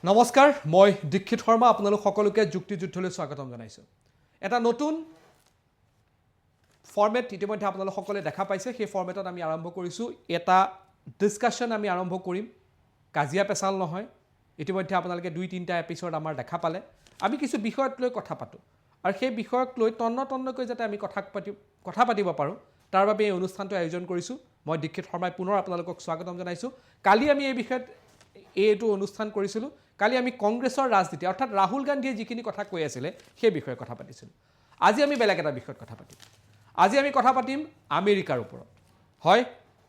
নমস্কাৰ মই দীক্ষিত শৰ্মা আপোনালোক সকলোকে যুক্তিযুদ্ধলৈ স্বাগতম জনাইছোঁ এটা নতুন ফৰ্মেট ইতিমধ্যে আপোনালোক সকলোৱে দেখা পাইছে সেই ফৰ্মেটত আমি আৰম্ভ কৰিছোঁ এটা ডিসকাশন আমি আৰম্ভ কৰিম কাজিয়া পেছাল নহয় ইতিমধ্যে আপোনালোকে 2-3টা এপিসোড আমাৰ দেখা পালে আমি কিছু বিষয়ত লৈ কথা পাতো আৰু সেই বিষয়ক লৈ তন্নকৈ যাতে আমি কথা পাতিব পাৰো তাৰ বাবে এই অনুষ্ঠানটো আয়োজন কৰিছোঁ মই দীক্ষিত শৰ্মাই পুনৰ আপোনালোকক স্বাগতম জনাইছোঁ কালি আমি এই বিষয়ত এইটো অনুষ্ঠান কৰিছিলোঁ কালি আমি কংগ্ৰেছৰ ৰাজনীতি অৰ্থাৎ ৰাহুল গান্ধীয়ে যিখিনি কথা কৈ আছিল সেই বিষয়ে কথা পাতিছিলোঁ আজি আমি বেলেগ এটা বিষয়ত কথা পাতিম আজি আমি কথা পাতিম আমেৰিকাৰ ওপৰত হয়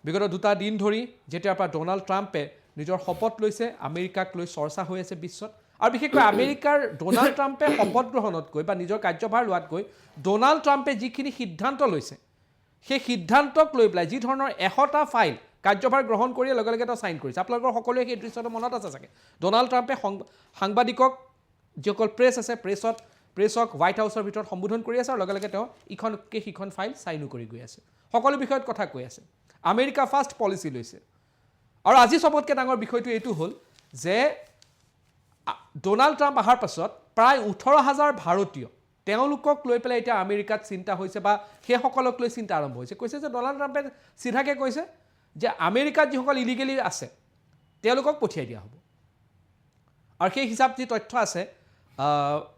বিগত দুটা দিন ধৰি যেতিয়াৰ পৰা ডোনাল্ড ট্ৰাম্পে নিজৰ শপত লৈছে আমেৰিকাক লৈ চৰ্চা হৈ আছে বিশ্বত আৰু বিশেষকৈ আমেৰিকাৰ ডোনাল্ড ট্ৰাম্পে শপত গ্ৰহণতকৈ বা নিজৰ কাৰ্যভাৰ লোৱাতকৈ ডোনাল্ড ট্ৰাম্পে যিখিনি সিদ্ধান্ত লৈছে সেই সিদ্ধান্তক লৈ পেলাই যি ধৰণৰ 100টা ফাইল কাৰ্যভাৰ গ্ৰহণ কৰি লগে লগে তেওঁ সাইন কৰিছে আপোনালোকৰ সকলোৱে সেই দৃশ্যটো মনত আছে চাগে ডোনাল্ড ট্ৰাম্পে সাংবাদিকক যিসকল প্ৰেছ আছে প্ৰেছক হোৱাইট হাউছৰ ভিতৰত সম্বোধন কৰি আছে আৰু লগে লগে তেওঁ ইখনকে সিখন ফাইল সাইনো কৰি গৈ আছে সকলো বিষয়ত কথা কৈ আছে আমেৰিকা ফাৰ্ষ্ট পলিচি লৈছে আৰু আজি সবতকৈ ডাঙৰ বিষয়টো এইটো হ'ল যে ডোনাল্ড ট্ৰাম্প অহাৰ পাছত প্ৰায় 18,000 ভাৰতীয় তেওঁলোকক লৈ পেলাই এতিয়া আমেৰিকাত চিন্তা হৈছে বা সেই সকলক লৈ চিন্তা আৰম্ভ হৈছে কৈছে যে ডোনাল্ড ট্ৰাম্পে সিধাকে কৈছে যে আমেৰিকাত যিসকল ইলিগেলি আছে তেওঁলোকক পঠিয়াই দিয়া হ'ব আৰু সেই হিচাপ যি তথ্য আছে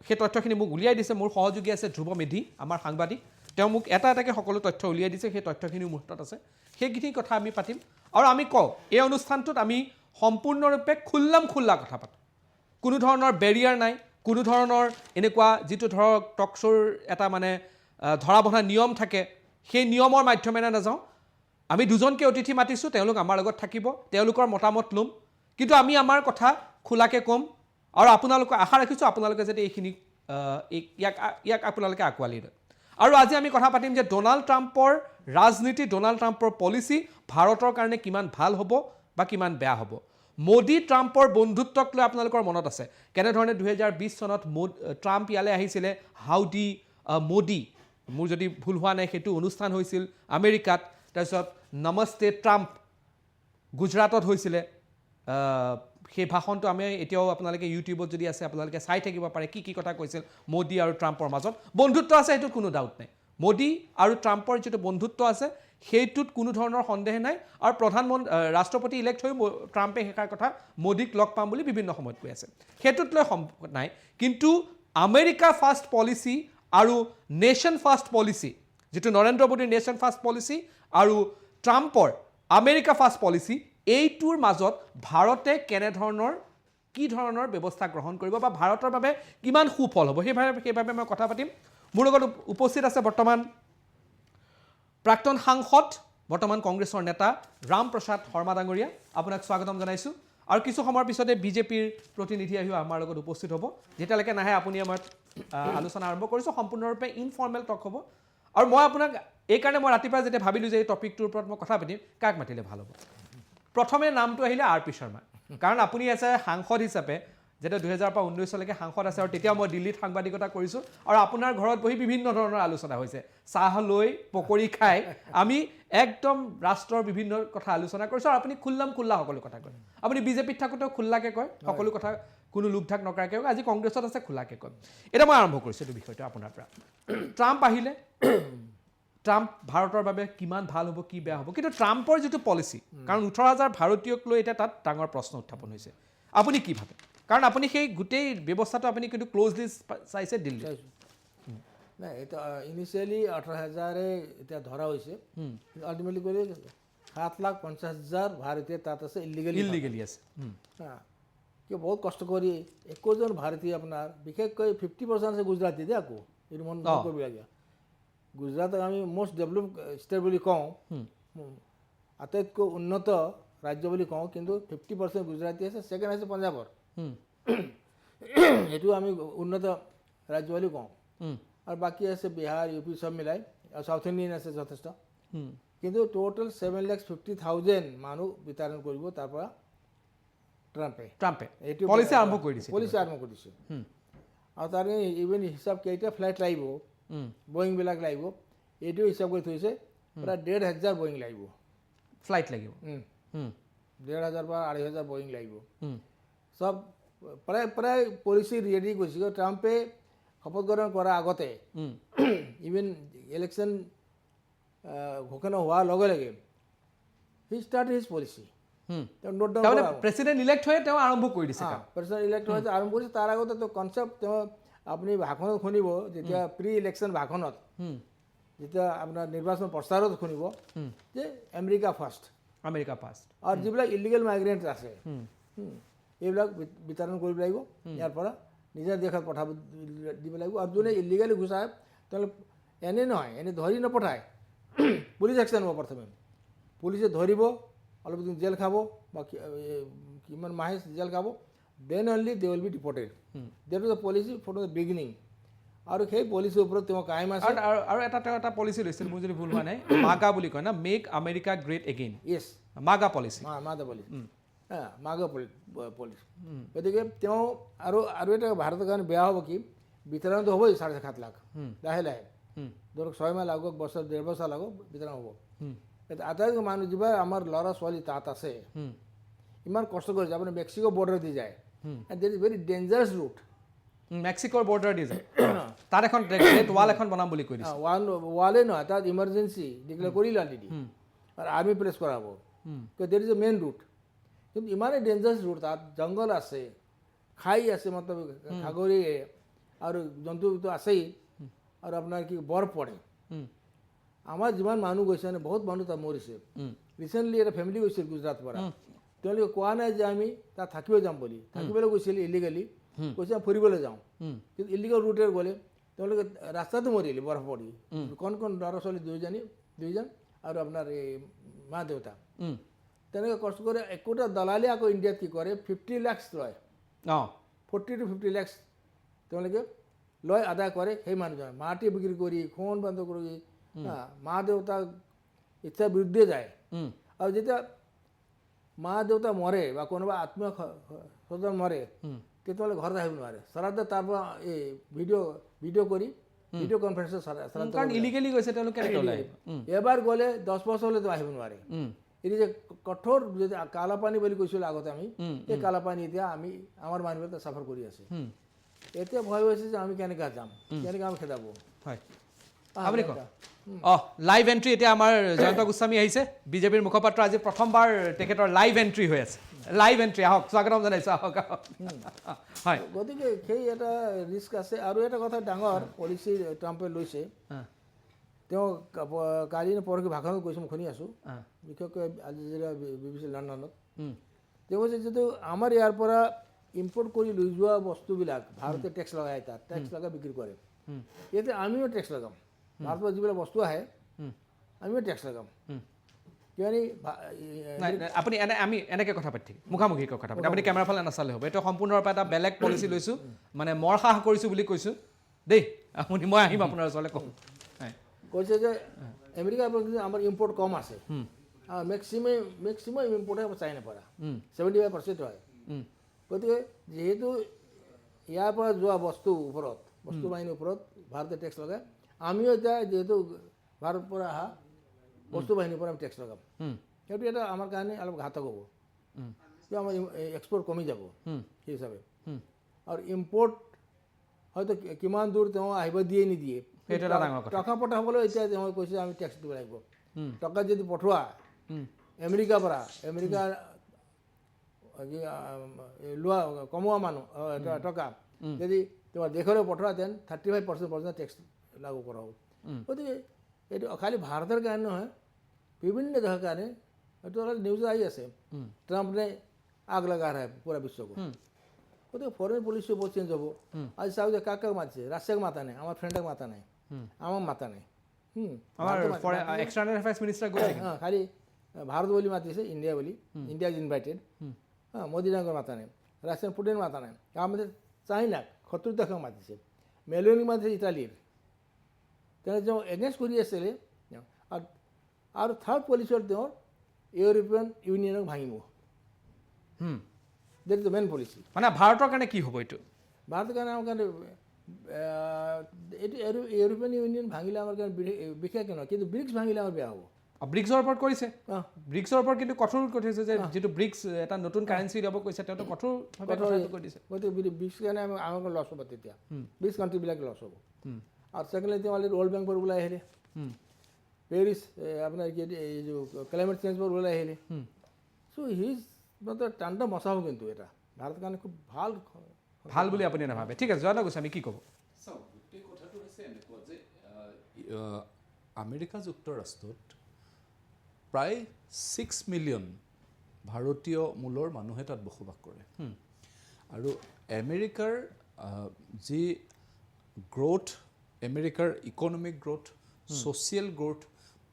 সেই তথ্যখিনি মোক উলিয়াই দিছে মোৰ সহযোগী আছে ধ্ৰুৱ মেধি আমাৰ সাংবাদিক তেওঁ মোক এটাকে সকলো তথ্য উলিয়াই দিছে সেই তথ্যখিনি মোৰ হাতত আছে সেইখিনি কথা আমি পাতিম আৰু আমি কওঁ এই অনুষ্ঠানটোত আমি সম্পূৰ্ণৰূপে খোল্লা কথা পাতোঁ কোনো ধৰণৰ বেৰিয়াৰ নাই কোনো ধৰণৰ এনেকুৱা যিটো ধৰক টক শ্ব'ৰ এটা মানে ধৰা বন্ধা নিয়ম থাকে সেই নিয়মৰ মাধ্যমেৰে নাযাওঁ আমি দুজনকে অতিথি মাতিছোঁ তেওঁলোক আমাৰ লগত থাকিব তেওঁলোকৰ মতামত ল'ম কিন্তু আমি আমাৰ কথা খোলাকে ক'ম আৰু আপোনালোকক আশা ৰাখিছোঁ আপোনালোকে যাতে এইখিনি ইয়াক আপোনালোকে আঁকোৱালি লয় আৰু আজি আমি কথা পাতিম যে ডোনাল্ড ট্ৰাম্পৰ ৰাজনীতি ডোনাল্ড ট্ৰাম্পৰ পলিচি ভাৰতৰ কাৰণে কিমান ভাল হ'ব বা কিমান বেয়া হ'ব মোদী ট্ৰাম্পৰ বন্ধুত্বক লৈ আপোনালোকৰ মনত আছে কেনেধৰণে 2020 চনত ট্ৰাম্প ইয়ালৈ আহিছিলে হাউডি মোদী মোৰ যদি ভুল হোৱা নাই সেইটো অনুষ্ঠান হৈছিল আমেৰিকাত তাৰপিছত নমস্তে ট্ৰাম্প গুজৰাটত হৈছিলে সেই ভাষণটো আমি এতিয়াও আপোনালোকে ইউটিউবত যদি আছে আপোনালোকে চাই থাকিব পাৰে কি কথা কৈছিল মোদী আৰু ট্ৰাম্পৰ মাজত বন্ধুত্ব আছে সেইটোত কোনো ডাউট নাই মোদী আৰু ট্ৰাম্পৰ যিটো বন্ধুত্ব আছে সেইটোত কোনো ধৰণৰ সন্দেহ নাই আৰু ৰাষ্ট্ৰপতি ইলেক্ট হৈ ট্ৰাম্পে হেকাৰ কথা মোদীক লগ পাম বুলি বিভিন্ন সময়ত কৈ আছে সেইটোত লৈ নাই কিন্তু আমেৰিকা ফাৰ্ষ্ট পলিচি আৰু নেশ্যন ফাৰ্ষ্ট পলিচি যিটো নৰেন্দ্ৰ মোদীৰ নেশ্যন ফাৰ্ষ্ট পলিচি আৰু ট্ৰাম্পৰ আমেৰিকা ফাৰ্ষ্ট পলিচি এইটোৰ মাজত ভাৰতে কি ধৰণৰ ব্যৱস্থা গ্ৰহণ কৰিব বা ভাৰতৰ বাবে কিমান সুফল হ'ব সেইভাবে মই কথা পাতিম মোৰ লগত উপস্থিত আছে বৰ্তমান প্ৰাক্তন সাংসদ বৰ্তমান কংগ্ৰেছৰ নেতা ৰাম প্ৰসাদ শৰ্মা ডাঙৰীয়া আপোনাক স্বাগতম জনাইছোঁ আৰু কিছু সময়ৰ পিছতে বিজেপিৰ প্ৰতিনিধি আহি আমাৰ লগত উপস্থিত হ'ব যেতিয়ালৈকে নাহে আপুনি আমাৰ আলোচনা আৰম্ভ কৰিছোঁ সম্পূৰ্ণৰূপে ইনফৰ্মেল টক হ'ব আৰু মই আপোনাক এইকাৰণে মই ৰাতিপুৱা যেতিয়া ভাবিলোঁ যে এই টপিকটোৰ ওপৰত মই কথা পাতিম কাক মাতিলে ভাল হ'ব প্ৰথমে নামটো আহিলে আৰ.পি. শৰ্মা কাৰণ আপুনি আছে সাংসদ হিচাপে যেতিয়া 2000 পৰা 19লৈকে সাংসদ আছে আৰু তেতিয়া মই দিল্লীত সাংবাদিকতা কৰিছোঁ আৰু আপোনাৰ ঘৰত বহি বিভিন্ন ধৰণৰ আলোচনা হৈছে চাহ লৈ পকৰি খাই আমি একদম ৰাষ্ট্ৰৰ বিভিন্ন কথা আলোচনা কৰিছোঁ আৰু আপুনি খোল্লা সকলো কথা কয় আপুনি বিজেপিত থাকোঁতেও খোল্লাকৈ কয় সকলো কথা কোনো লোকঢাক নকৰাকৈ আজি কংগ্ৰেছত আছে খোলাকৈ কয় এতিয়া মই আৰম্ভ কৰিছোঁ এইটো বিষয়টো আপোনাৰ পৰা ট্ৰাম্প আহিলে ট্ৰাম্প ভাৰতৰ বাবে কিমান ভাল হ'ব কি বেয়া হ'ব কিন্তু ট্ৰাম্পৰ যিটো পলিচি কাৰণ 18,000 ভাৰতীয়ক লৈ এতিয়া তাত ডাঙৰ প্ৰশ্ন উত্থাপন হৈছে আপুনি কি ভাবে কাৰণ আপুনি সেই গোটেই ব্যৱস্থাটো আপুনি কিন্তু ক্লোজলি চাইছে দিল্লী নাই এটা ইনিচিয়েলি 18,000 এতিয়া ধৰা হৈছে আল্টিমেটলি কৰি 7,50,000 ভাৰতীয় তাত আছে ইলিগেলি আছে কিয় বহুত কষ্ট কৰি 21জন ভাৰতীয় আপোনাৰ বিশেষকৈ 50% আছে গুজৰাটী দে আকৌ এইটো মন কৰিবলগীয়া গুজৰাটক আমি মষ্ট ডেভেলপ ষ্টেট বুলি কওঁ আটাইতকৈ উন্নত ৰাজ্য বুলি কওঁ কিন্তু 50% গুজৰাটী আছে ছেকেণ্ড আছে পঞ্জাৱৰ সেইটো আমি উন্নত ৰাজ্য বুলি কওঁ আৰু বাকী আছে বিহাৰ ইউ পি সব মিলাই আৰু সাউথ ইণ্ডিয়ান আছে যথেষ্ট কিন্তু টোটেল 7,50,000 মানুহ বিতৰণ কৰিব তাৰ পৰা ট্ৰাম্পে এইটো পলিচি আৰম্ভ কৰি দিছে আৰু তাৰ ইভেন হিচাপ কেইটা ফ্লাইট লাগিব বয়িংবিলাক লাগিব এইটো হিচাপ কৰি থৈছে প্ৰায় 1,500 বয়িং লাগিব ফ্লাইট লাগিব 1,500 বা 2,500 বয়িং লাগিব সব প্ৰায় প্ৰায় পলিচি ৰেডি কৰিছে ট্ৰাম্পে শপত গ্ৰহণ কৰাৰ আগতে ইভেন ইলেকশ্যন ঘোষণা হোৱাৰ লগে লগে হি ষ্টাৰ্ট হিজ পলিচি তেওঁ নোট ডাউন তাৰমানে প্ৰেচিডেণ্ট ইলেক্ট হৈ তেওঁ আৰম্ভ কৰি দিছে প্ৰেচিডেণ্ট ইলেক্ট হৈছে আৰম্ভ কৰিছে তাৰ আগতে তেওঁ কনচেপ্ট তেওঁ আপুনি ভাষণত শুনিব যেতিয়া প্ৰি ইলেকশ্যন ভাষণত যেতিয়া আপোনাৰ নিৰ্বাচন প্ৰচাৰত শুনিব যে আমেৰিকা ফাৰ্ষ্ট আৰু যিবিলাক ইলিগেল মাইগ্ৰেণ্ট আছে এইবিলাক বিতৰণ কৰিব লাগিব ইয়াৰ পৰা নিজৰ দেশত পঠাব দিব লাগিব আৰু যোনে ইলিগেলি ঘুচায় তেওঁলোক এনে নহয় এনে ধৰি নপঠায় পুলিচ একশ্যন হ'ব প্ৰথমে পুলিচে ধৰিব অলপ দিন জেল খাব বা কিমান মাহে জেল খাব then only they will be deported that is the policy for the beginning আৰু সেই পলিচিৰ ওপৰত তেওঁ কায়েম আছে আৰু এটা পলিচি লৈছিল মোৰ যদি ভুল হোৱা নাই মাগা বুলি কয় না মেক আমেৰিকা গ্ৰেট এগেইন য়েছ মাগা পলিচি মাগা পলিচি গতিকে তেওঁ আৰু এটা ভাৰতৰ কাৰণে বেয়া হ'ব কি বিতৰণটো হ'বই 7.5 লাখ লাহে লাহে ধৰক 6 মাহ লাগক বছৰ 1.5 বছৰ লাগক বিতৰণ হ'ব আটাইতকৈ মানুহ যিবা আমাৰ ল'ৰা ছোৱালী তাত আছে ইমান কষ্ট কৰিছে আপুনি মেক্সিকো বৰ্ডাৰ দি যায় that is very dangerous route মেক্সিকোৰ বৰ্ডাৰ দি যায় তাত এখন গ্ৰেট ৱাল এখন বনাম বুলি কৈ দিছে ৱালে নহয় তাত ইমাৰ্জেঞ্চি ডিক্লেয়াৰ কৰিলে অলৰেডি আৰু আৰ্মি প্লেচ কৰাব that is a main root কিন্তু ইমানেই ডেঞ্জাৰাছ ৰুট তাত জংঘল আছে খাই আছে মতলব সাগৰী আৰু জন্তুটো আছেই আৰু আপোনাৰ কি বৰফ পৰে আমাৰ যিমান মানুহ গৈছে মানে বহুত মানুহ তাত মৰিছে ৰিচেণ্টলি এটা ফেমিলি গৈছিল গুজৰাটৰ পৰা তেওঁলোকে কোৱা নাই যে আমি তাত থাকিব যাম বুলি থাকিবলৈ গৈছিল ইলিগেলি কৈছে ফুৰিবলৈ যাওঁ কিন্তু ইলিগেল ৰুটেৰে গ'লে তেওঁলোকে ৰাস্তাটো মৰিলে বৰফ পৰি কণ ল'ৰা ছোৱালী দুইজন আৰু আপোনাৰ এই মা দেউতা তেনেকৈ কষ্ট কৰি একোটা দালালি আকৌ ইণ্ডিয়াত কি কৰে 50 লাখ লয় 40 to 50 লাখ তেওঁলোকে লয় আদায় কৰে সেই মানুহজন মাটি বিক্ৰী কৰি সোণ বন্ধ কৰি মা দেউতাক ইচ্ছাৰ বিৰুদ্ধে যায় আৰু যেতিয়া মা দেউতা মৰে বা কোনোবা আত্মীয় স্বজন মৰে তেতিয়াহ'লে ঘৰত আহিব নোৱাৰে শ্ৰাদ্ধ তাৰ পৰা এই ভিডিঅ' কৰি ভিডিঅ' কনফাৰেন্সত এবাৰ গ'লে 10 বছৰলৈতো আহিব নোৱাৰে এটি যে কঠোৰ যদি কালাপানী বুলি কৈছিলোঁ আগতে আমি এই কালাপানী এতিয়া আমাৰ মানুহবিলাক চাফাৰ কৰি আছে এতিয়া ভয় হৈছে যে আমি কেনেকৈ যাম কেনেকৈ আমি খেদাব হয় আপুনি কওক লাইভ এণ্ট্ৰি এতিয়া আমাৰ জয়ন্ত গোস্বামী আহিছে বিজেপিৰ মুখপাত্ৰ আজি প্ৰথমবাৰ তেখেতৰ লাইভ এণ্ট্ৰি হৈ আছে লাইভ এণ্ট্ৰি আহক স্বাগতম জনাইছোঁ আহক হয় গতিকে সেই এটা ৰিস্ক আছে আৰু এটা কথা ডাঙৰ পলিচি ট্ৰাম্পে লৈছে তেওঁ কালি পৰহি ভাষণত কৈছে মই শুনি আছোঁ বিশেষকৈ আজিজৰা BBC লণ্ডনত তেওঁ কৈছে যিটো আমাৰ ইয়াৰ পৰা ইম্পৰ্ট কৰি লৈ যোৱা বস্তুবিলাক ভাৰতে টেক্স লগাই তাত টেক্স লগাই বিক্ৰী কৰে ইয়াতে আমিও টেক্স লগাম ভাৰতৰ যিবিলাক বস্তু আহে আমিও টেক্স লগাম কিয়নো আপুনি আমি এনেকৈ কথা পাতি মুখামুখি কথা পাতি আপুনি কেমেৰা ফালে নাচালে হ'ব এইটো সম্পূৰ্ণৰূপে এটা বেলেগ পলিচি লৈছোঁ মানে মৰসাহ কৰিছোঁ বুলি কৈছোঁ দেই আপুনি মই আহিম আপোনাৰ ওচৰলৈ ক'ম কৈছে যে আমেৰিকাৰ পৰা আমাৰ ইম্পৰ্ট কম আছে মেক্সিমাম ইম্পৰ্ট হয় চাইনাৰ পৰা 75% হয় গতিকে যিহেতু ইয়াৰ পৰা যোৱা বস্তু বাহিনীৰ ওপৰত ভাৰতে টেক্স লগায় আমিও এতিয়া যিহেতু ভাৰতৰ পৰা অহা বস্তু বাহিনীৰ পৰা আমি টেক্স লগাম সেইটো এটা আমাৰ কাৰণে অলপ ঘাতক হ'ব কিয় আমাৰ এক্সপৰ্ট কমি যাব সেই হিচাপে আৰু ইম্পৰ্ট হয়তো কিমান দূৰ তেওঁ আহিব দিয়ে নিদিয়ে টকা পঠাবলৈ এতিয়া তেওঁ কৈছে আমি টেক্স দিব লাগিব টকা যদি পঠোৱা আমেৰিকাৰ পৰা আমেৰিকাৰ লোৱা কমোৱা মানুহ টকা যদি তোমাৰ দেশলৈ পঠোৱা দেন 35% টেক্স লাগু কৰা হ'ব গতিকে এইটো খালি ভাৰতৰ কাৰণে নহয় বিভিন্ন দেশৰ কাৰণে এইটো অলপ নিউজ আহি আছে ট্ৰাম্পে আগ লগা হয় পুৰা বিশ্বকো গতিকে ফৰেন পলিচি বহুত চেঞ্জ হ'ব আজি চাওক যে কাক মাতিছে ৰাছিয়াক মাতা নাই আমাৰ ফ্ৰেণ্ডক মাতা নাই আমাক মাতা নাই খালি ভাৰত বুলি মাতিছে ইণ্ডিয়া বুলি ইণ্ডিয়া ইজ ইনভাইটেড মোদী ডাঙৰ মাতা নাই ৰাছিয়ান পুটিন মাতা নাই আমাদেৰ চাইনাক 70 দেশক মাতিছে মেলোনিক মাতিছে ইটালীৰ তেওঁ যে এগেইনষ্ট কৰি আছিলে আৰু থাৰ্ড পলিচিৰ তেওঁৰ ইউৰোপিয়ান ইউনিয়নক ভাঙিব that is the main policy মানে ভাৰতৰ কাৰণে কি হ'ব এইটো ভাৰতৰ কাৰণে আমাৰ কাৰণে এইটো ইউৰোপিয়ান ইউনিয়ন ভাঙিলে আমাৰ কাৰণে বিশেষ নহয় কিন্তু ব্ৰিক্স ভাঙিলে আমাৰ বেয়া হ'ব ব্ৰিক্সৰ ওপৰত কৰিছে অঁ ব্ৰিক্সৰ ওপৰত কিন্তু কঠোৰ কৰিছে যে যিটো ব্ৰিক্স এটা নতুন কাৰেঞ্চি দিব কৈছে তেওঁতো কঠোৰভাৱে কথাটো কৈ দিছে গতিকে ব্ৰিক্স কাৰণে আমাক লছ হ'ব তেতিয়া ব্ৰিক্স কাণ্ট্ৰিবিলাক লছ হ'ব আৰু ছেকেণ্ডলি এতিয়া অলৰেডি ৱৰ্ল্ড বেংকবোৰ ওলাই আহিলে পেৰিছ আপোনাৰ কি এই যে ক্লাইমেট চেঞ্জবোৰ ওলাই আহিলে চ' হিজ মানে টান্ডা মচাব কিন্তু এটা ভাৰতৰ কাৰণে খুব ভাল বুলি আপুনি নাভাবে ঠিক আছে জয়ন্ত গোস্বামী কি ক'ব চাওক গোটেই কথাটো হৈছে এনেকুৱা যে আমেৰিকা যুক্তৰাষ্ট্ৰত প্ৰায় 6 মিলিয়ন ভাৰতীয় মূলৰ মানুহে তাত বসবাস কৰে আৰু আমেৰিকাৰ যি গ্ৰ'থ আমেৰিকাৰ economic growth social growth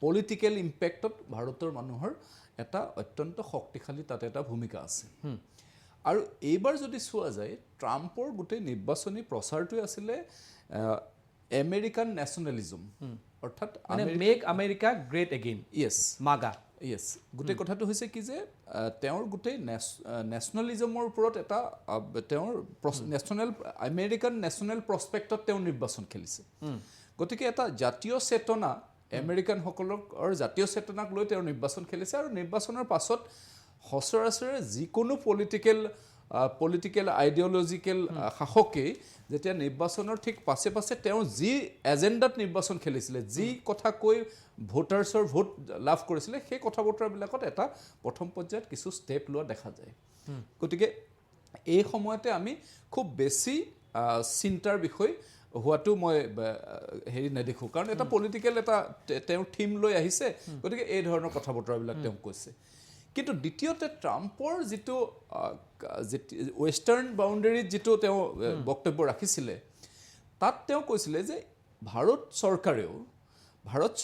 political ইম্পেক্টত ভাৰতৰ মানুহৰ এটা অত্যন্ত শক্তিশালী তাত এটা ভূমিকা আছে আৰু এইবাৰ যদি চোৱা যায় ট্ৰাম্পৰ গোটেই নিৰ্বাচনী প্ৰচাৰটোৱে আছিলে আমেৰিকান নেশ্যনেলিজম অৰ্থাৎ মেক আমেৰিকা গ্ৰেট এগেইন য়েছ মাগা য়েছ গোটেই কথাটো হৈছে কি যে তেওঁৰ গোটেই নেশ্যনেলিজমৰ ওপৰত এটা তেওঁৰ নেশ্যনেল আমেৰিকান নেশ্যনেল প্ৰস্পেক্টত তেওঁ নিৰ্বাচন খেলিছে গতিকে এটা জাতীয় চেতনা আমেৰিকানসকলৰ জাতীয় চেতনাক লৈ তেওঁ নিৰ্বাচন খেলিছে আৰু নিৰ্বাচনৰ পাছত সচৰাচৰে যিকোনো পলিটিকেল আইডিঅলজিকেল শাসকেই যেতিয়া নিৰ্বাচনৰ ঠিক পাছে পাছে তেওঁ যি এজেণ্ডাত নিৰ্বাচন খেলিছিলে যি কথা কৈ ভোটাৰ্ছৰ ভোট লাভ কৰিছিলে সেই কথা বতৰাবিলাকত এটা প্ৰথম পৰ্যায়ত কিছু ষ্টেপ লোৱা দেখা যায় গতিকে এই সময়তে আমি খুব বেছি চিন্তাৰ বিষয় হোৱাটো মই হেৰি নেদেখোঁ কাৰণ এটা পলিটিকেল এটা তেওঁৰ থিম লৈ আহিছে গতিকে এই ধৰণৰ কথা বতৰাবিলাক তেওঁ কৈছে কিন্তু দ্বিতীয়তে ট্ৰাম্পৰ যিটো ৱেষ্টাৰ্ণ বাউণ্ডেৰীত যিটো তেওঁ বক্তব্য ৰাখিছিলে তাত তেওঁ কৈছিলে যে ভাৰত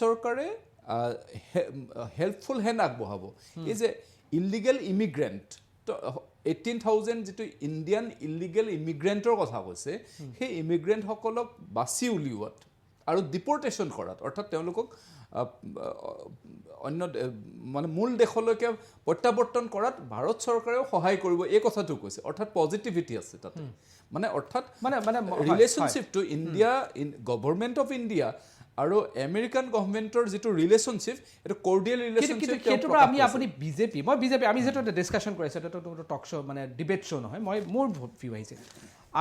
চৰকাৰে হেল্পফুল হেণ্ড আগবঢ়াব এই যে ইলিগেল ইমিগ্ৰেণ্ট 18,000 যিটো ইণ্ডিয়ান ইলিগেল ইমিগ্ৰেণ্টৰ কথা কৈছে সেই ইমিগ্ৰেণ্টসকলক বাছি উলিওৱাত আৰু ডিপৰ্টেশ্যন কৰাত অৰ্থাৎ তেওঁলোকক অন্য মানে মূল দেশলৈকে প্ৰত্যাৱৰ্তন কৰাত ভাৰত চৰকাৰেও সহায় কৰিব এই কথাটো কৈছে অৰ্থাৎ পজিটিভিটি আছে তাতে মানে অৰ্থাৎ মানে ৰিলেশ্যনশ্বিপটো ইণ্ডিয়া গভৰ্ণমেণ্ট অফ ইণ্ডিয়া আৰু আমেৰিকান গভৰ্ণমেণ্টৰ যিটো ৰিলেশ্যনশ্বিপ এইটো কৰ্ডিয়েল ৰিলেশ্যনশ্বিপ সেইটোৰ পৰা আপুনি বিজেপি আমি যিহেতু ডিছকাশ্যন কৰি আছোঁ এইটো টক শ্ব' মানে ডিবেট শ্ব' নহয় মোৰ ভিউ আহিছে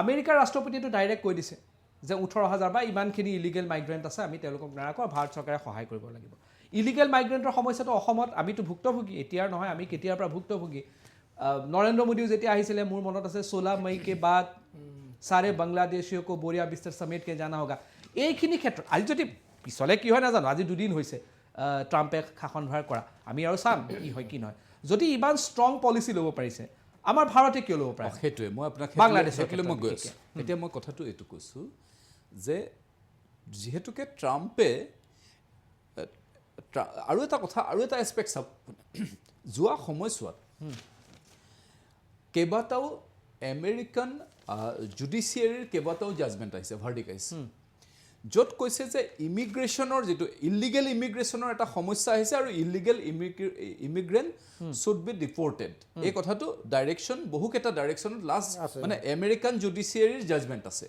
আমেৰিকাৰ ৰাষ্ট্ৰপতিটো ডাইৰেক্ট কৈ দিছে যে 18,000 বা ইমানখিনি ইলিগেল মাইগ্ৰেণ্ট আছে আমি তেওঁলোকক নাৰাখোঁ ভাৰত চৰকাৰে সহায় কৰিব লাগিব ইলিগেল মাইগ্ৰেণ্টৰ সমস্যাটো অসমত আমিতো ভুক্তভোগী এতিয়াৰ নহয় আমি কেতিয়াৰ পৰা ভুক্তভোগী নৰেন্দ্ৰ মোদীও যেতিয়া আহিছিলে মোৰ মনত আছে 16 মে কে বাদ সাৰে বাংলাদেশীয় কো বৰিয়া বিস্তাৰ সমেত কে জানা হোগা এইখিনি ক্ষেত্ৰত আজি যদি পিছলৈ কি হয় নাজানো আজি দুদিন হৈছে ট্ৰাম্পে শাসনভাৰ কৰা আমি আৰু চাম কি হয় কি নহয় যদি ইমান ষ্ট্ৰং পলিচি ল'ব পাৰিছে আমাৰ ভাৰতে কিয় ল'ব পাৰে সেইটোৱে মই আপোনাক বাংলাদেশৰ মই গৈ আছোঁ এতিয়া মই কথাটো এইটো কৈছোঁ যে যিহেতুকে ট্ৰাম্পে আৰু এটা এছপেক্ট চাওক যোৱা সময়ছোৱাত কেইবাটাও আমেৰিকান জুডিচিয়াৰীৰ কেইবাটাও জাজমেণ্ট আহিছে ভাৰ্ডিক্ট আহিছে য'ত কৈছে যে ইমিগ্ৰেশ্যনৰ যিটো ইলিগেল ইমিগ্ৰেশ্যনৰ এটা সমস্যা আহিছে আৰু ইলিগেল ইমিগ্ৰেণ্ট শুড বি ডিপৰ্টেড এই কথাটো ডাইৰেকশ্যন বহুকেইটা ডাইৰেকশ্যনত লাষ্ট মানে আমেৰিকান জুডিচিয়াৰীৰ জাজমেণ্ট আছে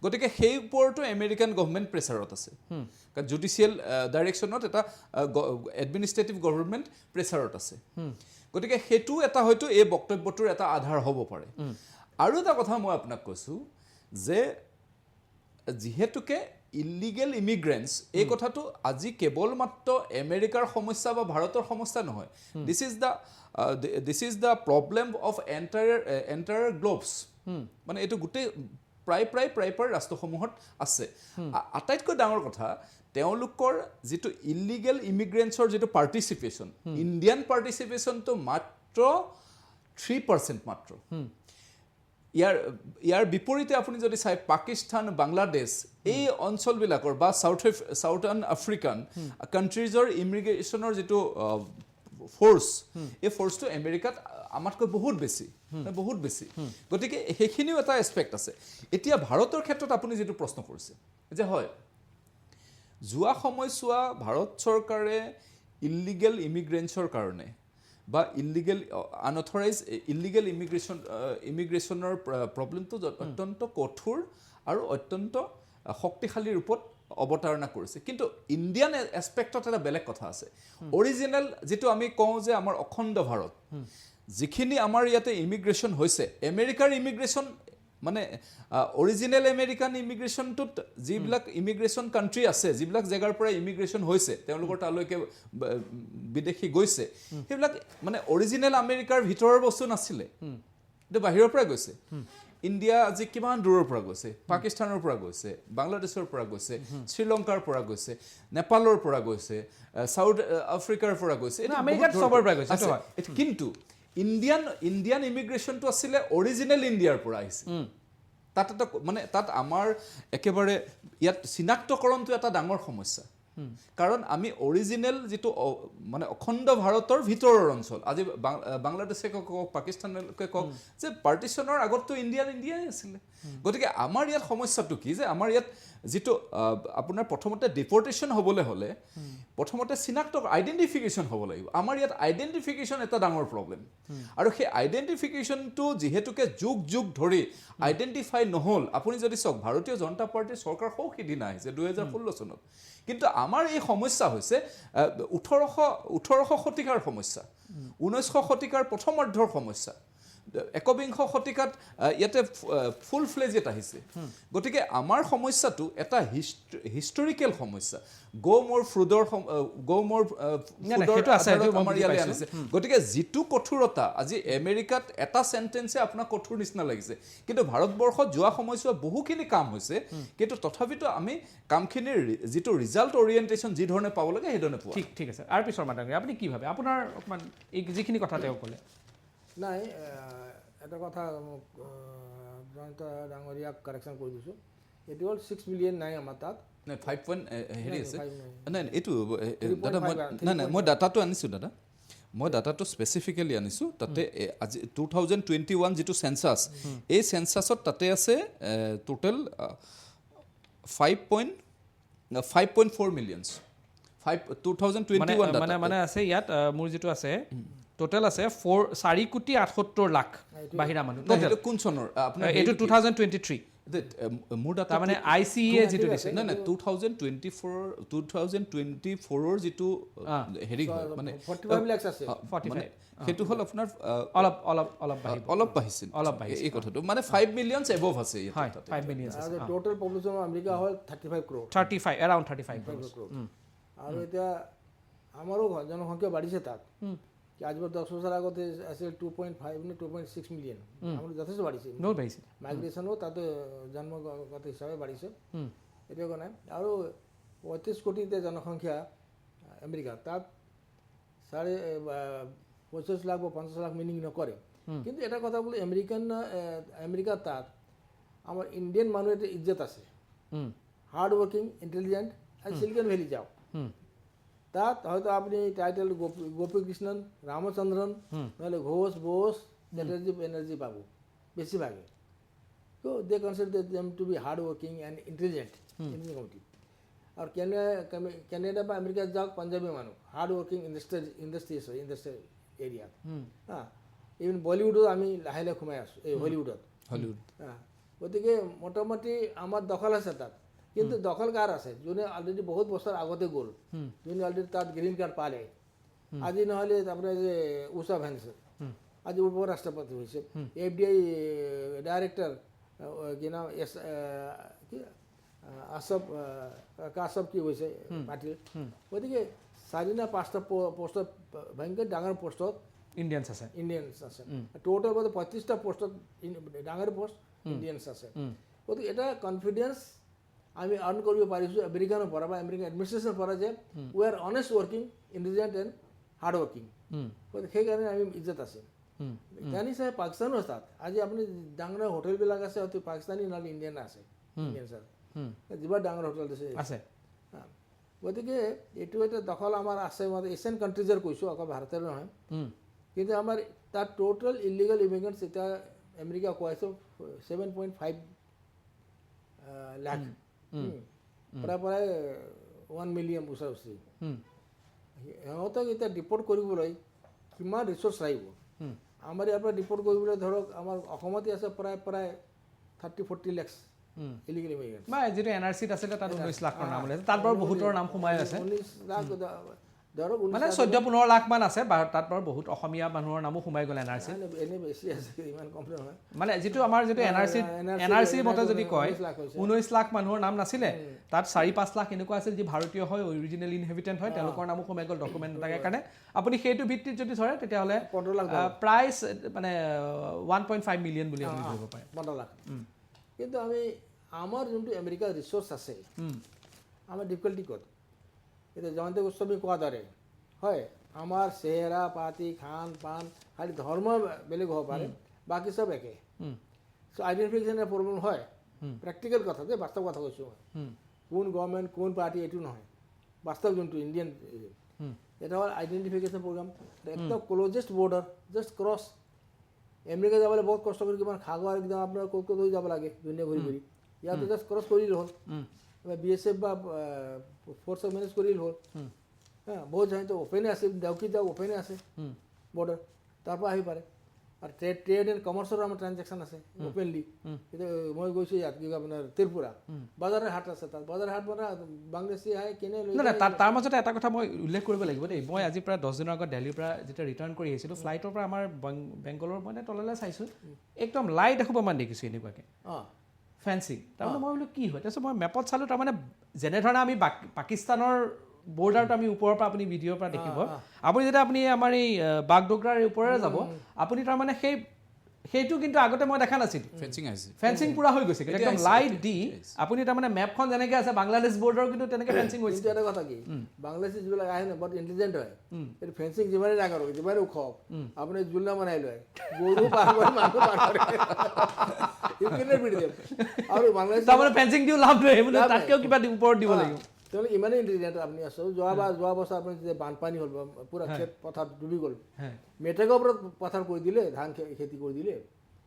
গতিকে সেই ওপৰতো আমেৰিকান গভৰ্ণমেণ্ট প্ৰেছাৰত আছে কাৰণ জুডিচিয়েল ডাইৰেকশ্যনত এটা এডমিনিষ্ট্ৰেটিভ গভৰ্ণমেণ্ট প্ৰেছাৰত আছে গতিকে সেইটো এটা হয়তো এই বক্তব্যটোৰ এটা আধাৰ হ'ব পাৰে আৰু এটা কথা মই আপোনাক কৈছোঁ যে যিহেতুকে ইলিগেল ইমিগ্ৰেণ্টছ এই কথাটো আজি কেৱল মাত্ৰ আমেৰিকাৰ সমস্যা বা ভাৰতৰ সমস্যা নহয় this is the problem of entire gloves মানে এইটো গোটেই প্ৰায় ৰাষ্ট্ৰসমূহত আছে আটাইতকৈ ডাঙৰ কথা তেওঁলোকৰ যিটো ইলিগেল ইমিগ্ৰেণ্টছৰ যিটো পাৰ্টিচিপেশ্যন ইণ্ডিয়ান পাৰ্টিচিপেশ্যনটো মাত্ৰ 3% মাত্ৰ ইয়াৰ বিপৰীতে আপুনি যদি চাই পাকিস্তান বাংলাদেশ এই অঞ্চলবিলাকৰ বা চাউথাৰ্ণ আফ্ৰিকান কাণ্ট্ৰিজৰ ইমিগ্ৰেশ্যনৰ যিটো ফ'ৰ্চ এই ফ'ৰ্চটো আমেৰিকাত আমাতকৈ বহুত বেছি গতিকে সেইখিনিও এটা এছপেক্ট আছে এতিয়া ভাৰতৰ ক্ষেত্ৰত আপুনি যিটো প্ৰশ্ন কৰিছে যে হয় যোৱা সময়ছোৱা ভাৰত চৰকাৰে ইলিগেল ইমিগ্ৰেণ্টছৰ কাৰণে বা আনঅথৰাইজ ইলিগেল ইমিগ্ৰেশ্যনৰ প্ৰব্লেমটো অত্যন্ত কঠোৰ আৰু অত্যন্ত শক্তিশালী ৰূপত অৱতাৰণা কৰিছে কিন্তু ইণ্ডিয়ান এছপেক্টত এটা বেলেগ কথা আছে অৰিজিনেল যিটো আমি কওঁ যে আমাৰ অখণ্ড ভাৰত যিখিনি আমাৰ ইয়াতে ইমিগ্ৰেশ্যন হৈছে আমেৰিকাৰ ইমিগ্ৰেশ্যন মানে অৰিজিনেল আমেৰিকান ইমিগ্ৰেশ্যনটোত যিবিলাক ইমিগ্ৰেশ্যন কাণ্ট্ৰি আছে যিবিলাক জেগাৰ পৰা ইমিগ্ৰেশ্যন হৈছে তেওঁলোকৰ তালৈকে বিদেশী গৈছে সেইবিলাক মানে অৰিজিনেল আমেৰিকাৰ ভিতৰৰ বস্তু নাছিলে এইটো বাহিৰৰ পৰা গৈছে ইণ্ডিয়া আজি কিমান দূৰৰ পৰা গৈছে পাকিস্তানৰ পৰা গৈছে বাংলাদেশৰ পৰা গৈছে শ্ৰীলংকাৰ পৰা গৈছে নেপালৰ পৰা গৈছে সাউথ আফ্ৰিকাৰ পৰা গৈছে আমেৰিকাৰ চবৰ পৰা গৈছে কিন্তু ইণ্ডিয়ান ইমিগ্ৰেশ্যনটো আছিলে অৰিজিনেল ইণ্ডিয়াৰ পৰা আহিছে তাত এটা মানে তাত আমাৰ একেবাৰে ইয়াত চিনাক্তকৰণটো এটা ডাঙৰ সমস্যা কাৰণ আমি অৰিজিনেল যিটো মানে অখণ্ড ভাৰতৰ ভিতৰৰ অঞ্চল আজি বাংলাদেশে কওক পাকিস্তানকে কওক যে পাৰ্টিশ্যনৰ আগততো ইণ্ডিয়াই আছিলে গতিকে আমাৰ ইয়াত সমস্যাটো কি যে আমাৰ ইয়াত যিটো আপোনাৰ প্ৰথমতে ডিপৰ্টেশ্যন হ'বলৈ হ'লে প্ৰথমতে চিনাক্ত আইডেণ্টিফিকেশ্যন হ'ব লাগিব আমাৰ ইয়াত আইডেণ্টিফিকেশ্যন এটা ডাঙৰ প্ৰব্লেম আৰু সেই আইডেণ্টিফিকেশ্যনটো যিহেতুকে যুগ ধৰি আইডেণ্টিফাই নহ'ল আপুনি যদি চাওক ভাৰতীয় জনতা পাৰ্টীৰ চৰকাৰ সৌ সিদিনা আহিছে 2016 চনত কিন্তু আমাৰ এই সমস্যা হৈছে 1800 শতিকাৰ সমস্যা 1900 শতিকাৰ প্ৰথমাৰ্ধৰ সমস্যা একবিংশ শতিকাত ইয়াতে ফুল ফ্লেজেড আহিছে গতিকে আমাৰ সমস্যাটো এটা হিষ্টৰিকেল সমস্যা গতিকে যিটো কঠোৰতা আজি আমেৰিকাত এটা চেণ্টেন্সে আপোনাক কঠোৰ নিচিনা লাগিছে কিন্তু ভাৰতবৰ্ষত যোৱা সময়ছোৱা বহুখিনি কাম হৈছে কিন্তু তথাপিতো আমি কামখিনিৰ যিটো ৰিজাল্ট অৰিয়েণ্টেশ্যন যি ধৰণে পাব লাগে সেইধৰণে পোৱা ঠিক আছে আৰু পিছৰ মাতাংগী আপুনি কি ভাবে আপোনাৰ অকণমান এই যিখিনি কথা তেওঁ ক'লে নাই এটা কথা মোক জয়ন্ত ডাঙৰীয়াক কাৰেকশ্যন কৰি দিছোঁ এইটো হ'ল 6 মিলিয়ন নাই আমাৰ তাত নাই 5 পইণ্ট হেৰি আছে নাই এইটো দাদা মই ডাটাটো আনিছোঁ দাদা মই ডাটাটো স্পেচিফিকেলি আনিছোঁ তাতে আজি 2021 যিটো চেঞ্চাছ এই চেঞ্চাছত তাতে আছে টোটেল 5.4 মিলিয়নছ 2021 মানে আছে ইয়াত মোৰ যিটো আছে টোটেল আছে 4,78,00,000 বাহিৰা মানুহ কোন চনৰ এইটো 2023 মোৰ ডাটা মানে ICA যিটো দিছে নাই 2024ৰ যিটো হেৰি হয় মানে 45 লাখ আছে 45 সেইটো হ'ল আপোনাৰ অলপ বাঢ়িছিল এই কথাটো মানে 5 মিলিয়নছ এবভ আছে হয় 5 মিলিয়ন আৰু টোটেল পপুলেশ্যন অফ আমেৰিকা হ'ল 35 ক্ৰ'ৰ 35 এৰাউণ্ড 35 ক্ৰ'ৰ আৰু এতিয়া আমাৰো জনসংখ্যা বাঢ়িছে তাত কি আজি 10 বছৰ আগতে আছিল 2.5 নে 2.6 মিলিয়ন আমাৰ যথেষ্ট বাঢ়িছে মাইগ্ৰেশ্যনো তাতে জন্মগত হিচাপে বাঢ়িছে এতিয়া কোৱা নাই আৰু 35 কোটি জনসংখ্যা আমেৰিকা তাত 25 লাখ বা 50 লাখ মিনিং নকৰে কিন্তু এটা কথা বোলে আমেৰিকা তাত আমাৰ ইণ্ডিয়ান মানুহ এটা ইজ্জত আছে হাৰ্ড ৱৰ্কিং ইণ্টেলিজেণ্ট আৰু চিলিকন ভেলি যাওক তাত হয়তো আপনি টাইটেল গোপীকৃষ্ণন ৰামচন্দ্ৰন নহ'লে ঘোষ বোস এনাৰ্জি পাব বেছিভাগে তো they consider them to be hard working and intelligent committee আৰু কেনেডা বা আমেৰিকাত যাওক পাঞ্জাবী মানুহ হাৰ্ড ৱৰ্কিং ইণ্ডাষ্ট্ৰিজ হয় ইণ্ডাষ্ট্ৰিয়েল এৰিয়াত ইভেন বলিউডত আমি লাহে লাহে সোমাই আছোঁ এই হলিউডত গতিকে মোটামুটি আমাৰ দখল আছে তাত কিন্তু দখল কাৰ আছে যোনে অলৰেডি বহুত বছৰ আগতে গ'ল যোনে অলৰেডি তাত গ্ৰীণ কাৰ্ড পালে আজি নহ'লে আপোনাৰ যে উষা ভেন্স আজি উপ ৰাষ্ট্ৰপতি হৈছে FDI ডাইৰেক্টৰ কি নাম কাশ্যপ কি হৈছে পাটিল গতিকে 4 নে 5টা পোষ্টত ভয়ংকৰ ডাঙৰ পোষ্টত ইণ্ডিয়ানছ আছে টোটেল বোধ 35টা পোষ্টত ডাঙৰ পোষ্ট ইণ্ডিয়ানছ আছে গতিকে এটা কনফিডেন্স আমি আৰ্ণ কৰিব পাৰিছোঁ আমেৰিকানৰ পৰা বা আমেৰিকান এডমিনিষ্ট্ৰেশ্যনৰ পৰা যে we are honest working intelligent and hard working গতিকে সেইকাৰণে আমি ইজ্জত আছে জানি চাই পাকিস্তানো আছে তাত আজি আপুনি ডাঙৰ হোটেলবিলাক আছে হয়তো পাকিস্তানী নহ'লে ইণ্ডিয়ান আছে ইণ্ডিয়ান ছাৰ যিমান ডাঙৰ হোটেল আছে গতিকে এইটো এটা দখল আমাৰ আছে মই এছিয়ান কাণ্ট্ৰিজৰ কৈছোঁ অকল ভাৰতৰ নহয় কিন্তু আমাৰ তাত টোটেল ইলিগেল ইমিগ্ৰেণ্টছ এতিয়া আমেৰিকা কোৱাইছোঁ 7.5 লাখ প্ৰায় 1 মিলিয়ন ওচৰা-ওচৰি সিহঁতক এতিয়া ডিপৰ্ট কৰিবলৈ কিমান ৰিচোৰ্চ লাগিব আমাৰ ইয়াৰ পৰা ডিপৰ্ট কৰিবলৈ ধৰক আমাৰ অসমতে আছে প্ৰায় 30-40 লাখ ইলিগেল ইমিগ্ৰেণ্ট বা যিটো NRCত আছিলে তাত 19 লাখৰ নাম ওলাইছে তাত বাৰু বহুতৰ নাম সোমাই আছে 19 লাখ ধৰক মানে 14-15 লাখ মান আছে বা তাত বাৰু বহুত অসমীয়া মানুহৰ নামো সোমাই গ'ল NRC এনেই বেছি আছে ইমান কম নহয় মানে যিটো আমাৰ যিটো NRC মতে যদি কয় 19 লাখ মানুহৰ নাম নাছিলে তাত 4-5 লাখ এনেকুৱা আছিল যি ভাৰতীয় হয় অৰিজিনেল ইনহেবিটেণ্ট হয় তেওঁলোকৰ নামো সোমাই গ'ল ডকুমেণ্ট নাথাকে কাৰণে আপুনি সেইটো ভিত্তিত যদি ধৰে তেতিয়াহ'লে 15 লাখ প্ৰাইচ মানে 1.5 মিলিয়ন বুলি আপুনি ধৰিব পাৰে 15 লাখ কিন্তু আমি আমাৰ যোনটো আমেৰিকাৰ ৰিচোৰ্চ আছে আমাৰ ডিফিকাল্টি ক'ত এতিয়া জয়ন্ত গোস্বামী কোৱাৰ দৰে হয় আমাৰ চেহেৰা পাতি খান পান খালি ধৰ্ম বেলেগ হ'ব পাৰে বাকী চব একে চ' আইডেণ্টিফিকেশ্যনৰ প্ৰব্লেম হয় প্ৰেক্টিকেল কথা যে বাস্তৱ কথা কৈছোঁ মই কোন গভৰ্ণমেণ্ট কোন পাৰ্টি এইটো নহয় বাস্তৱ যোনটো ইণ্ডিয়ান এটা হ'ল আইডেণ্টিফিকেশ্যন প্ৰগ্ৰাম একদম ক্লজেষ্ট বৰ্ডাৰ জাষ্ট ক্ৰছ আমেৰিকা যাবলৈ বহুত কষ্ট কৰি কিমান সাগৰ একদম আপোনাৰ ক'ত হৈ যাব লাগে দুনিয়া ঘূৰি ঘূৰি ইয়াতে জাষ্ট ক্ৰছ কৰিলে হ'ল BSF বা ফ'ৰ্চক মেনেজ কৰিলে হ'ল বহুত জানিতো অ'পেনে আছে ডাউকি যাওক অ'পেনে আছে বৰ্ডাৰ তাৰ পৰা আহি পাৰে আৰু ট্ৰেড এণ্ড কমাৰ্চৰো আমাৰ ট্ৰানজেকশ্যন আছে অ'পেনলি এতিয়া মই গৈছোঁ ইয়াত কি আপোনাৰ ত্ৰিপুৰা বজাৰৰ হাট আছে তাত বজাৰৰ হাট মানে বাংলাদেশী আহে কিনে লৈ নাই তাৰ মাজতে এটা কথা মই উল্লেখ কৰিব লাগিব দেই মই আজি প্ৰায় 10 দিনৰ আগত দিল্লীৰ পৰা যেতিয়া ৰিটাৰ্ণ কৰি আহিছিলোঁ ফ্লাইটৰ পৰা আমাৰ বেংগলৰ মই তললৈ চাইছোঁ একদম লাইট এসোপামান দেখিছোঁ এনেকুৱাকৈ ফেন্সিং তাৰমানে মই বোলো কি হয় তাৰপিছত মই মেপত চালোঁ তাৰমানে যেনেধৰণে আমি পাকিস্তানৰ বৰ্ডাৰটো আমি ওপৰৰ পৰা আপুনি ভিডিঅ'ৰ পৰা দেখিব আপুনি যেতিয়া আপুনি আমাৰ এই বাগডোগৰাৰ ওপৰেৰে যাব আপুনি তাৰমানে সেইটো কিন্তু আগতে মই দেখা নাছিলোঁ ফেন্সিং পুৰা হৈ গৈছে একদম লাইট দি আপুনি তাৰমানে মেপখন যেনেকৈ আছে বাংলাদেশ বৰ্ডাৰ কিন্তু তেনেকৈ ফেন্সিং হৈছে এটা কথা কি বাংলাদেশী যিবিলাক আহে ন বৰ ইণ্টেলিজেণ্ট হয় এইটো ফেন্সিং যিমানেই ডাঙৰ হওক যিমানেই ওখ হওক আপুনি জোলনা বনাই লয় গৰু পাৰ কৰি মানুহ পাৰ কৰে আৰু বাংলাদেশ তাৰমানে ফেন্সিং দিও লাভ নাই বোলে তাতকৈও কিবা ওপৰত দিব লাগিব তেওঁলোকে ইমানেই ইণ্টেলিজেণ্ট আপুনি আছে যোৱা বছৰ আপুনি যেতিয়া বানপানী হ'ল পুৰা খেত পথাৰ ডুবি গ'ল মেটেকৰ ওপৰত পথাৰ কৰি দিলে ধান খেতি কৰি দিলে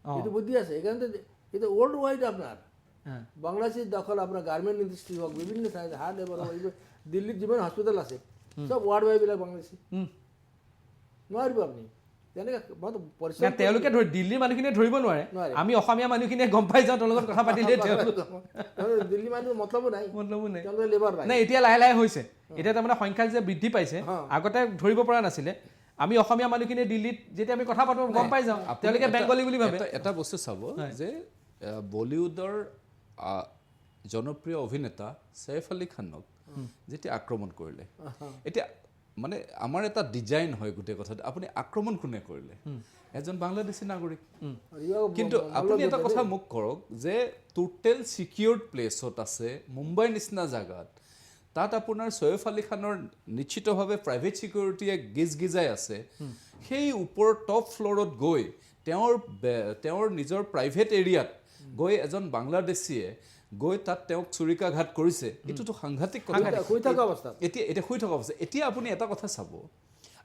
এইটো বুদ্ধি আছে সেইকাৰণে এইটো ৱৰ্ল্ড ৱাইড আপোনাৰ বাংলাদেশী দখল আপোনাৰ গাৰ্মেণ্ট ইণ্ডাষ্ট্ৰি হওক বিভিন্ন ঠাইত হাৰ্ড লেবাৰ হওক দিল্লীত যিমান হস্পিটেল আছে চব ৱাৰ্ড ৱাইডবিলাক বাংলাদেশী নোৱাৰিব আপুনি তেওঁলোকে দিল্লীৰ মানুহখিনিয়ে ধৰিব নোৱাৰে আমি অসমীয়া মানুহখিনিয়ে গম পাই যাওঁ তেওঁলোকৰ কথা পাতিলে দিল্লী মানুহ মতলবো নাই নাই এতিয়া লাহে লাহে হৈছে এতিয়া তাৰমানে সংখ্যা যে বৃদ্ধি পাইছে আগতে ধৰিব পৰা নাছিলে আমি অসমীয়া মানুহখিনিয়ে দিল্লীত যেতিয়া আমি কথা পাতো গম পাই যাওঁ তেওঁলোকে বেংগলী বুলি ভাবে এটা বস্তু চাব যে বলিউডৰ জনপ্ৰিয় অভিনেতা সৈফ আলী খানক যেতিয়া আক্ৰমণ কৰিলে এতিয়া মানে আমাৰ এটা ডিজাইন হয় গোটেই কথাটো আপুনি আক্ৰমণ কোনে কৰিলে এজন বাংলাদেশী নাগৰিক কিন্তু আপুনি এটা কথা মোক কৰক যে টোটেল ছিকিউৰ্ড প্লেচত আছে মুম্বাইৰ নিচিনা জাগাত তাত আপোনাৰ সৈফ আলী খানৰ নিশ্চিতভাৱে প্ৰাইভেট ছিকিউৰিটিয়ে গিজগিজাই আছে সেই ওপৰৰ টপ ফ্ল'ৰত গৈ তেওঁৰ নিজৰ প্ৰাইভেট এৰিয়াত গৈ এজন বাংলাদেশীয়ে গৈ তাত তেওঁক চুৰিকাঘাত কৰিছে এইটোতো সাংঘাতিক কথা এতিয়া শুই থকা অৱস্থা এতিয়া আপুনি এটা কথা চাব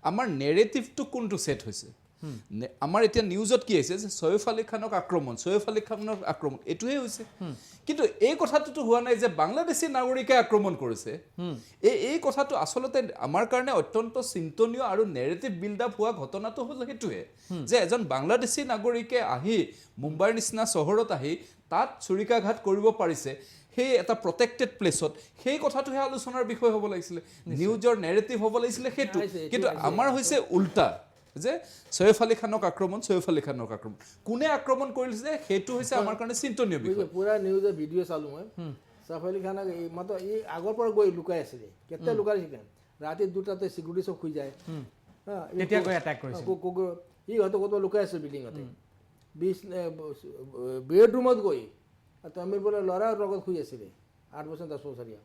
আমাৰ নেৰেটিভটো কোনটো ছেট হৈছে আমাৰ এতিয়া নিউজত কি আহিছে যে সৈফ আলী খানৰ আক্ৰমণ এইটোহে হৈছে কিন্তু এই কথাটোতো হোৱা নাই যে বাংলাদেশী নাগৰিকে আক্ৰমণ কৰিছে এই কথাটো আচলতে আমাৰ কাৰণে অত্যন্ত চিন্তনীয় আৰু নেৰেটিভ বিল্ড আপ হোৱা ঘটনাটো হ'ল সেইটোহে যে এজন বাংলাদেশী নাগৰিকে আহি মুম্বাইৰ নিচিনা চহৰত আহি তাত চুৰিকাঘাত কৰিব পাৰিছে সেই এটা প্ৰটেক্টেড প্লেচত সেই কথাটোহে আলোচনাৰ বিষয় হ'ব লাগিছিলে নিউজৰ নেৰেটিভ হ'ব লাগিছিলে সেইটো কিন্তু আমাৰ হৈছে উল্টা যে সৈফ আলী খানক আক্ৰমণ কোনে আক্ৰমণ কৰিছে সেইটো হৈছে আমাৰ কাৰণে চিন্তনীয় বিষয় পুৰা নিউজৰ ভিডিঅ' চালোঁ মই সৈফ আলী খানক মাত্ৰ এই আগৰ পৰা গৈ লুকাই আছিলে কেতিয়া লুকাই আছিলে ৰাতি 2টাতে চিকিউৰিটি চব শুই যায় তেতিয়া গৈ এটেক কৰিছে ই হয়তো ক'ৰবাত লুকাই আছে বিল্ডিঙতে বেডৰুমত গৈ তামিল বোলে ল'ৰাৰ লগত শুই আছিলে 8 বছৰ 10 বছৰীয়া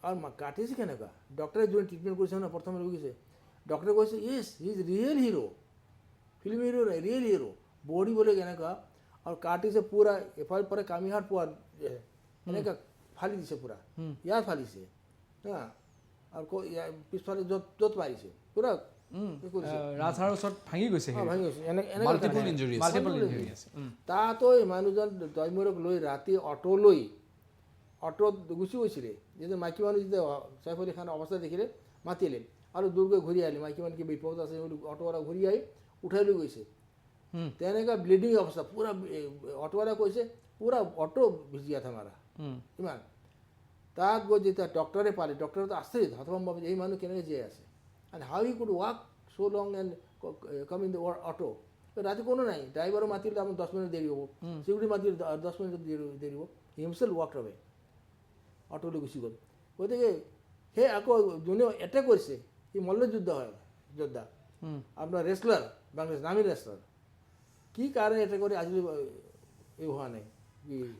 আৰু কাটিছে কেনেকুৱা ডক্টৰে যোন ট্ৰিটমেণ্ট কৰিছে ন প্ৰথমে গৈছে ডক্টৰে কৈছে is real hero film hero নাই ৰিয়েল হিৰো বডি বোলে কেনেকুৱা আৰু কাটিছে পুৰা এফালে পৰা কামিহাট পোৱা এনেকুৱা ফালি দিছে পুৰা ইয়াত ফালিছে আৰু পিছফালে য'ত মাৰিছে পুৰা ৰাজহাৰৰ ওচৰত ভাঙি গৈছে মাল্টিপল ইঞ্জুৰি তাতো মানুহজন তৈমূৰক লৈ ৰাতি অটোত গুচি গৈছিলে যেতিয়া মাইকী মানুহ যেতিয়া সৈফ আলী খানৰ অৱস্থা দেখিলে মাতিলে আৰু দূৰকৈ ঘূৰি আহিলে মাইকী মানুহ কি বিপদ আছে অটোৱালা ঘূৰি আহি উঠাই লৈ গৈছে তেনেকুৱা ব্লিডিং অৱস্থা পুৰা অটোৱালা কৈছে পুৰা অটো ভিজিয়া থা মাৰা ইমান তাত গৈ যেতিয়া ডক্টৰে পালে ডক্টৰেতো আচৰিত হতভম্ব এই মানুহ কেনেকৈ জীয়াই আছে and how he could walk so' long and come in the auto ৰাতি কোনো নাই ড্ৰাইভাৰো মাতিলে আপোনাৰ 10 মিনিট দেৰি হ'ব চিকিউৰিটি মাতিলে 10 মিনিট দেৰি হ'ব হিমছেল্ফ ৱাক ৰবে অটোলৈ গুচি গ'ল গতিকে সেই আকৌ যোনে এটেক কৰিছে সি মল্লযুদ্ধ হয় যোদ্ধা আপোনাৰ ৰেচলাৰ বাংলাদেশ নামী ৰেচলাৰ কি কাৰণে এটেক কৰি আজিলৈ এই হোৱা নাই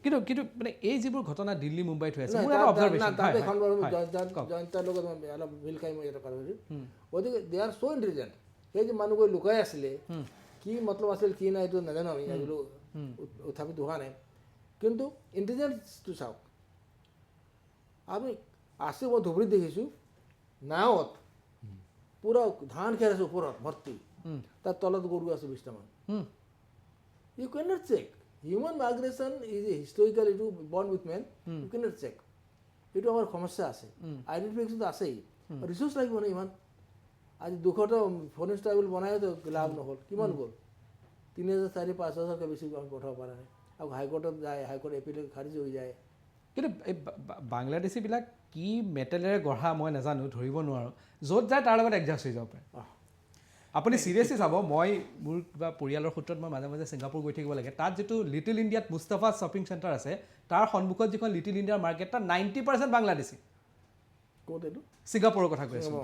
কিন্তু কিন্তু মানে এই যিবোৰ ঘটনা দিল্লী মুম্বাইত হৈ আছে মোৰ এটা অবজাৰভেশ্যন জয়ন্তৰ লগত অলপ মিল খাই মই এটা কথা কৈছোঁ গতিকে দে আৰ চ' ইণ্টেলিজেণ্ট সেই যে মানুহবোৰ লুকাই আছিলে কি মতলব আছিল কি নাই এইটো নাজানো আমি এইবোৰ উত্থাপিত হোৱা নাই কিন্তু ইণ্টেলিজেন্সটো চাওক আমি আছে মই ধুবুৰীত দেখিছোঁ নাৱত পুৰা ধান খেৰ আছে ওপৰত ভৰ্তি তাৰ তলত গৰু আছে 20টামান you can not check human migration is a historical এইটো born with men you can not check এইটো আমাৰ সমস্যা আছে আইডেণ্টিফিকেশ্যনটো আছেই ৰিচোৰ্চ লাগিব ন ইমান আজি 200টা ফৰেষ্ট ট্ৰাইবেল বনাইতো লাভ নহ'ল কিমান গ'ল 3000 4,000 5,000কে বেছি আমি পঠাব পৰা নাই আৰু হাইকোৰ্টত যায় হাইকোৰ্ট এপিলত খাৰিজ হৈ যায় কিন্তু এই বাংলাদেশীবিলাক কি মেটেলেৰে গঢ়া মই নাজানো ধৰিব নোৱাৰোঁ য'ত যায় তাৰ লগত এডজাষ্ট হৈ যাব পাৰে আপুনি চিৰিয়াছলি চাব মই মোৰ কিবা পৰিয়ালৰ সূত্ৰত মই মাজে মাজে ছিংগাপুৰ গৈ থাকিব লাগে তাত যিটো লিটিল ইণ্ডিয়াত মুস্তাফা শ্বপিং চেণ্টাৰ আছে তাৰ সন্মুখত যিখন লিটিল ইণ্ডিয়াৰ মাৰ্কেট তাত 90% বাংলাদেশী ক'ত এইটো ছিংগাপুৰৰ কথা কৈ আছোঁ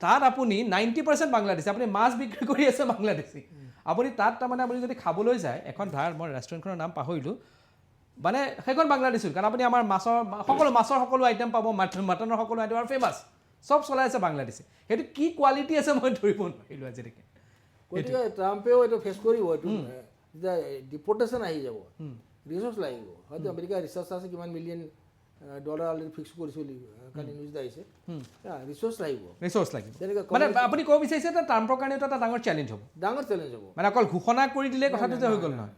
তাত আপুনি 90% বাংলাদেশী আপুনি মাছ বিক্ৰী কৰি আছে বাংলাদেশী আপুনি তাত তাৰমানে আপুনি যদি খাবলৈ যায় এখন মই ৰেষ্টুৰেণ্টখনৰ নাম পাহৰিলোঁ মানে সেইখন বাংলাদেশী কাৰণ আপুনি আমাৰ মাছৰ সকলো আইটেম পাব মাটনৰ সকলো আইটেম আৰু ফেমাছ চব চলাই আছে বাংলাদেশী সেইটো কি কোৱালিটি আছে মই ধৰিব নোৱাৰিলোঁ আজিলৈকে গতিকে ট্ৰাম্পেও এইটো ফেচ কৰিব এইটো যেতিয়া ডিপৰ্টেশ্যন আহি যাব ৰিচোৰ্চ লাগিব হয়তো আমেৰিকাৰ ৰিচাৰ্চ আছে কিমান $1 মিলিয়ন অলৰেডি ফিক্স কৰিছিল কালি নিউজ আহিছে ৰিচোৰ্চ লাগিব যেনেকৈ মানে আপুনি ক'ব বিচাৰিছে যে ট্ৰাম্পৰ কাৰণে এটা ডাঙৰ চেলেঞ্জ হ'ব মানে অকল ঘোষণা কৰি দিলে কথাটো যে হৈ গ'ল নহয়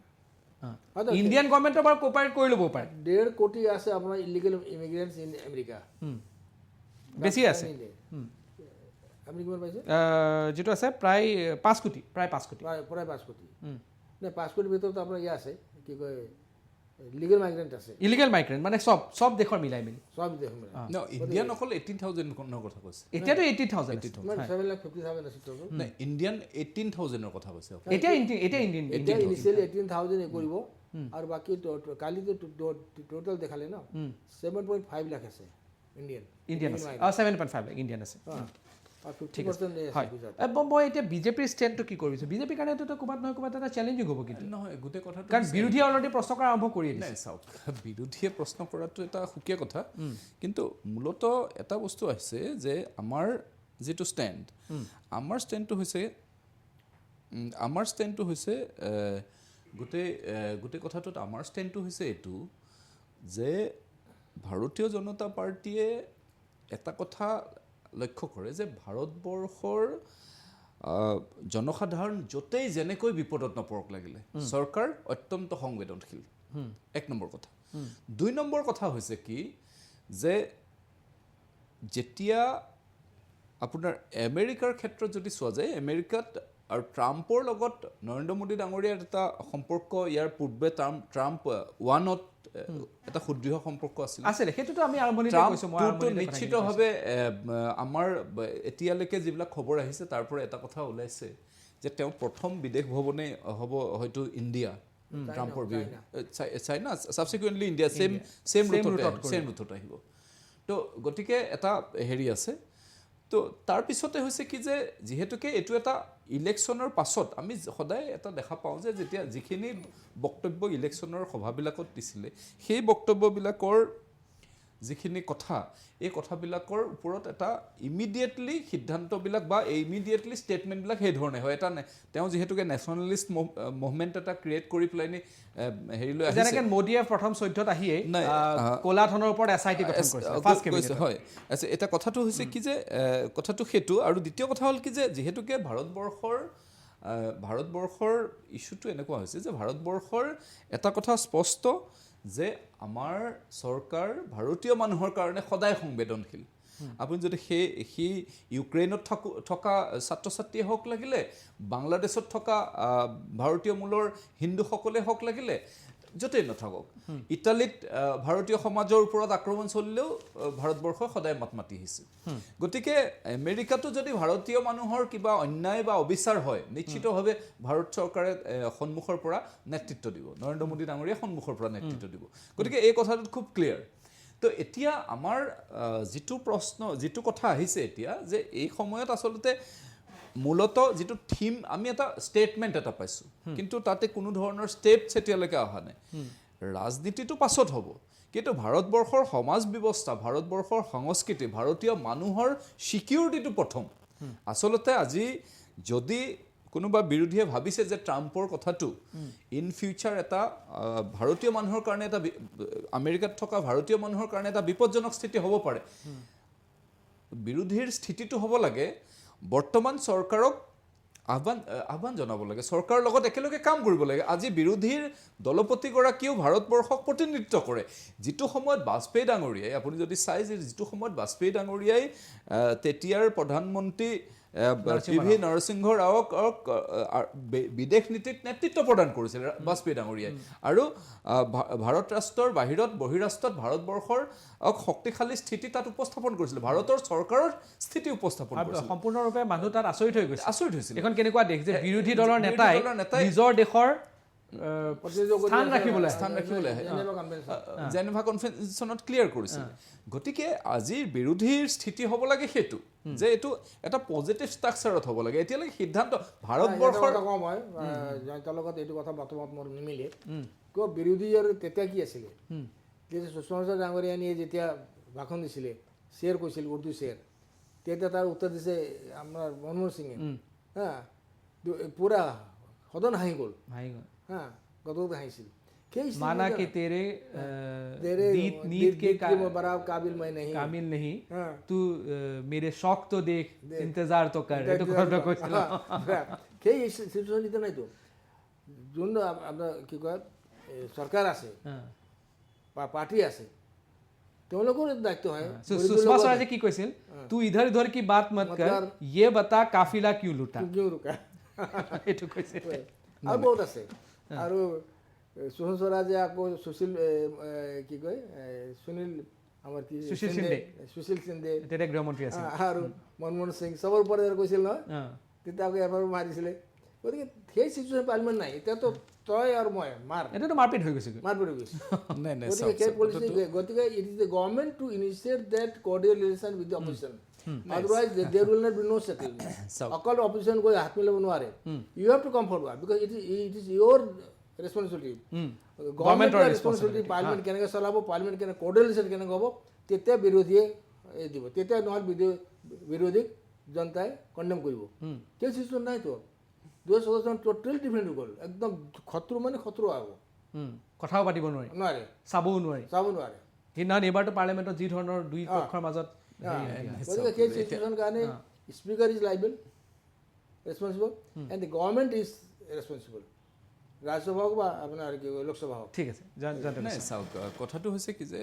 ইণ্ডিয়ান গভৰ্ণমেণ্টৰ বাৰু কোপাৰেট কৰি ল'ব পাৰে 1.5 কোটি আছে আপোনাৰ ইলিগেল ইমিগ্ৰেণ্টছ ইন আমেৰিকা বেছি আছে আপুনি কিমান পাইছে যিটো আছে প্ৰায় 5 কোটি প্ৰায় 5 কোটি প্ৰায় 5 কোটি নাই 5 কোটিৰ ভিতৰত আপোনাৰ ইয়া আছে কি কয় ইলিগেল মাইগ্ৰেণ্ট আছে ইলিগেল মাইগ্ৰেণ্ট মানে চব দেশৰ মিলাই মিলি সব দেশৰ মিলাই ইণ্ডিয়ান অকল 18,000 কথা কৈছে এতিয়াতো 80,000 7,50,000 আছে টোটেল নাই ইণ্ডিয়ান 18,000 কথা কৈছে এতিয়া ইণ্ডিয়ান ইনিচিয়েলি 18,000 কৰিব আৰু বাকী কালিতো টোটেল দেখালে ন 7.5 লাখ আছে ইণ্ডিয়ান আছে 7.5 লাখ ইণ্ডিয়ান আছে ঠিক আছে 50% মই এতিয়া বিজেপিৰ ষ্টেণ্ডটো কি কৰিছোঁ বিজেপিৰ কাৰণেতো ক'ৰবাত নহয় ক'ৰবাত এটা চেলেঞ্জিং হ'ব কিন্তু নহয় গোটেই কথাটো কাৰণ বিৰোধীয়ে অলৰেডি প্ৰশ্ন কৰা আৰম্ভ কৰি নাই চাওক বিৰোধীয়ে প্ৰশ্ন কৰাটো এটা সুকীয়া কথা কিন্তু মূলত এটা বস্তু আছে যে আমাৰ যিটো ষ্টেণ্ড আমাৰ ষ্টেণ্ডটো হৈছে গোটেই কথাটোত আমাৰ ষ্টেণ্ডটো হৈছে এইটো যে ভাৰতীয় জনতা পাৰ্টীয়ে এটা কথা লক্ষ্য কৰে যে ভাৰতবৰ্ষৰ জনসাধাৰণ য'তেই যেনেকৈ বিপদত নপৰক লাগিলে চৰকাৰ অত্যন্ত সংবেদনশীল 1 নম্বৰ কথা 2 নম্বৰ কথা হৈছে কি যে যেতিয়া আপোনাৰ আমেৰিকাৰ ক্ষেত্ৰত যদি চোৱা যায় আমেৰিকাত আৰু ট্ৰাম্পৰ লগত নৰেন্দ্ৰ মোদী ডাঙৰীয়াৰ এটা সম্পৰ্ক ইয়াৰ পূৰ্বে ট্ৰাম্প 1ত এটা সুদৃঢ় সম্পৰ্ক আছিল সেইটোতো আমি আৰম্ভণিতে কৈছোঁ ট্ৰাম্পটো নিশ্চিতভাৱে আমাৰ এতিয়ালৈকে যিবিলাক খবৰ আহিছে তাৰ পৰা এটা কথা ওলাইছে যে তেওঁ প্ৰথম বিদেশ ভ্ৰমণে হ'ব হয়তো ইণ্ডিয়া ট্ৰাম্পৰ চাইনা ছাবচিকুৱেণ্টলি ইণ্ডিয়া ছেম ৰুটত আহিব তো গতিকে এটা হেৰি আছে তো তাৰপিছতে হৈছে কি যে যিহেতুকে এইটো এটা ইলেকশ্যনৰ পাছত আমি সদায় এটা দেখা পাওঁ যে যেতিয়া যিখিনি বক্তব্য ইলেকশ্যনৰ সভাবিলাকত দিছিলে সেই বক্তব্যবিলাকৰ যিখিনি কথা এই কথাবিলাকৰ ওপৰত এটা ইমিডিয়েটলি সিদ্ধান্তবিলাক বা ইমিডিয়েটলি ষ্টেটমেণ্টবিলাক সেই ধৰণে হয় এটা তেওঁ যিহেতুকে নেশ্যনেলিষ্ট মুভমেণ্ট এটা ক্ৰিয়েট কৰি পেলাই হেৰিলৈ আহিছে যেনেকৈ মোদীয়ে প্ৰথম 14ত আহিয়ে ক'লা ধনৰ ওপৰত SIT গঠন কৰিছে হয় আচ্ছা এটা কথাটো হৈছে কি যে কথাটো সেইটো আৰু দ্বিতীয় কথা হ'ল কি যে যিহেতুকে ভাৰতবৰ্ষৰ ইছ্যুটো এনেকুৱা হৈছে যে ভাৰতবৰ্ষৰ এটা কথা স্পষ্ট যে আমাৰ চৰকাৰ ভাৰতীয় মানুহৰ কাৰণে সদায় সংবেদনশীল আপুনি যদি সেই ইউক্ৰেইনত থকা ছাত্ৰ ছাত্ৰীয়ে হওক লাগিলে বাংলাদেশত থকা ভাৰতীয় মূলৰ হিন্দুসকলে হওক লাগিলে য'তেই নাথাকক ইটালীত ভাৰতীয় সমাজৰ ওপৰত আক্ৰমণ চলিলেও ভাৰতবৰ্ষই সদায় মাত মাতি আহিছিল গতিকে আমেৰিকাতো যদি ভাৰতীয় মানুহৰ কিবা অন্যায় বা অবিচাৰ হয় নিশ্চিতভাৱে ভাৰত চৰকাৰে সন্মুখৰ পৰা নেতৃত্ব দিব নৰেন্দ্ৰ মোদী ডাঙৰীয়াই সন্মুখৰ পৰা নেতৃত্ব দিব গতিকে এই কথাটো খুব ক্লিয়াৰ তো এতিয়া আমাৰ যিটো কথা আহিছে এতিয়া যে এই সময়ত আচলতে মূলত যিটো থিম আমি এটা ষ্টেটমেণ্ট এটা পাইছোঁ কিন্তু তাতে কোনো ধৰণৰ ষ্টেপছ এতিয়ালৈকে অহা নাই ৰাজনীতিটো পাছত হ'ব কিন্তু ভাৰতবৰ্ষৰ সমাজ ব্যৱস্থা ভাৰতবৰ্ষৰ সংস্কৃতি ভাৰতীয় মানুহৰ ছিকিউৰিটিটো প্ৰথম আচলতে আজি যদি কোনোবা বিৰোধীয়ে ভাবিছে যে ট্ৰাম্পৰ কথাটো ইন ফিউচাৰ এটা ভাৰতীয় মানুহৰ কাৰণে এটা আমেৰিকাত থকা ভাৰতীয় মানুহৰ কাৰণে এটা বিপদজনক স্থিতি হ'ব পাৰে বিৰোধীৰ স্থিতিটো হ'ব লাগে বৰ্তমান চৰকাৰক আহ্বান জনাব লাগে চৰকাৰৰ লগত একেলগে কাম কৰিব লাগে আজি বিৰোধীৰ দলপতিগৰাকীয়েও ভাৰতবৰ্ষক প্ৰতিনিধিত্ব কৰে যিটো সময়ত বাজপেয়ী ডাঙৰীয়াই আপুনি যদি চাই যে যিটো সময়ত বাজপেয়ী ডাঙৰীয়াই তেতিয়াৰ প্ৰধানমন্ত্ৰী পি.ভি. নৰসিংহ ৰাওক বিদেশ নীতিত নেতৃত্ব প্ৰদান কৰিছিল বাজপেয়ী ডাঙৰীয়াই আৰু ভাৰত ৰাষ্ট্ৰৰ বাহিৰত বহিৰাষ্ট্ৰত ভাৰতবৰ্ষৰ শক্তিশালী স্থিতি তাত উপস্থাপন কৰিছিল ভাৰতৰ চৰকাৰৰ স্থিতি উপস্থাপন কৰিছিল সম্পূৰ্ণৰূপে মানুহ তাত আচৰিত হৈ গৈছে আচৰিত হৈছিল এখন কেনেকুৱা দেশ যে বিৰোধী দলৰ নেতাই নিজৰ দেশৰ স্থান ৰাখিবলৈ জেনেভা কনভেনশ্যনত ক্লিয়াৰ কৰিছিল গতিকে আজিৰ বিৰোধীৰ স্থিতি হ'ব লাগে সেইটো যে এইটো এটা পজিটিভ ষ্ট্ৰাকচাৰত হ'ব লাগে এতিয়ালৈকে সিদ্ধান্ত ভাৰতবৰ্ষৰ কম হয় জয়ন্তৰ লগত এইটো কথা মতামত মোৰ নিমিলে কিয় বিৰোধী আৰু তেতিয়া কি আছিলে সুষমা স্বৰাজ ডাঙৰীয়ানীয়ে যেতিয়া ভাষণ দিছিলে শ্বেৰ কৈছিল উৰ্দু শ্বেৰ তেতিয়া তাৰ উত্তৰ দিছে আমাৰ মনমোহন সিঙে হা পুৰা সদন হাঁহি গ'ল হা গদগদ হাঁহিছিল माना कि तेरे नीत के काबिल मैं नहीं कामिल नहीं तू मेरे शौक तो देख इंतजार तो कर এইটো কথা কৈছিল সেই সিচুৱেশ্যন নাই তো যোন আপোনাৰ কি কয় চৰকাৰ আছে বা পাৰ্টি আছে তেওঁলোকৰ দায়িত্ব হয় সুষমা স্বৰাজে কি কৈছিল तू इधर उधर की बात मत कर ये बता काफिला क्यों लूटा এইটো কৈছিল আৰু বহুত আছে আৰু সুষমা স্বৰাজে আকৌ সুশীল কি কয় সুনীল আমাৰ কি সুশীল সিন্ধে তেতিয়া গৃহমন্ত্ৰী আছিল আৰু মনমোহন সিং চবৰ ওপৰত কৈছিল নহয় তেতিয়া আকৌ এবাৰ মাৰিছিলে গতিকে সেই চিটুৱেশ্যন পাৰ্লিমেণ্ট নাই এতিয়াতো তই আৰু মই এতিয়াতো মাৰপিট হৈ গৈছে গতিকে it is the government to initiate that cordial relation with the opposition otherwise there will not be no settlement অকল অপজিশ্যন গৈ হাত মিলাব নোৱাৰে you have to come forward because it is your responsibility গভৰ্ণমেণ্টৰ ৰেছপনচিবিলিটি পাৰ্লিমেণ্ট কেনেকৈ চলাব parliament কেনেকৈ কৰ্ডিয়েলেশ্যন কেনেকৈ হ'ব তেতিয়া বিৰোধীয়ে দিব তেতিয়া নহ'লে বিৰোধীক জনতাই কণ্ডেম কৰিব সেই চিচুৱেশ্যন নাইতো 2017 টোটেল ডিফাৰেণ্ট হৈ গ'ল একদম শত্ৰু মানে শত্ৰু হ'ব কথাও পাতিব নোৱাৰে চাবও নোৱাৰে সেইদিনাখন এইবাৰতো পাৰ্লিমেণ্টত যি ধৰণৰ দুই পক্ষৰ মাজত গতিকে সেই চিচুৱেশ্যনৰ কাৰণে speaker is liable responsible and the government is responsible Rajya Sabha হওক বা আপোনাৰ কি লোকসভা হওক ঠিক আছে চাওক কথাটো হৈছে কি যে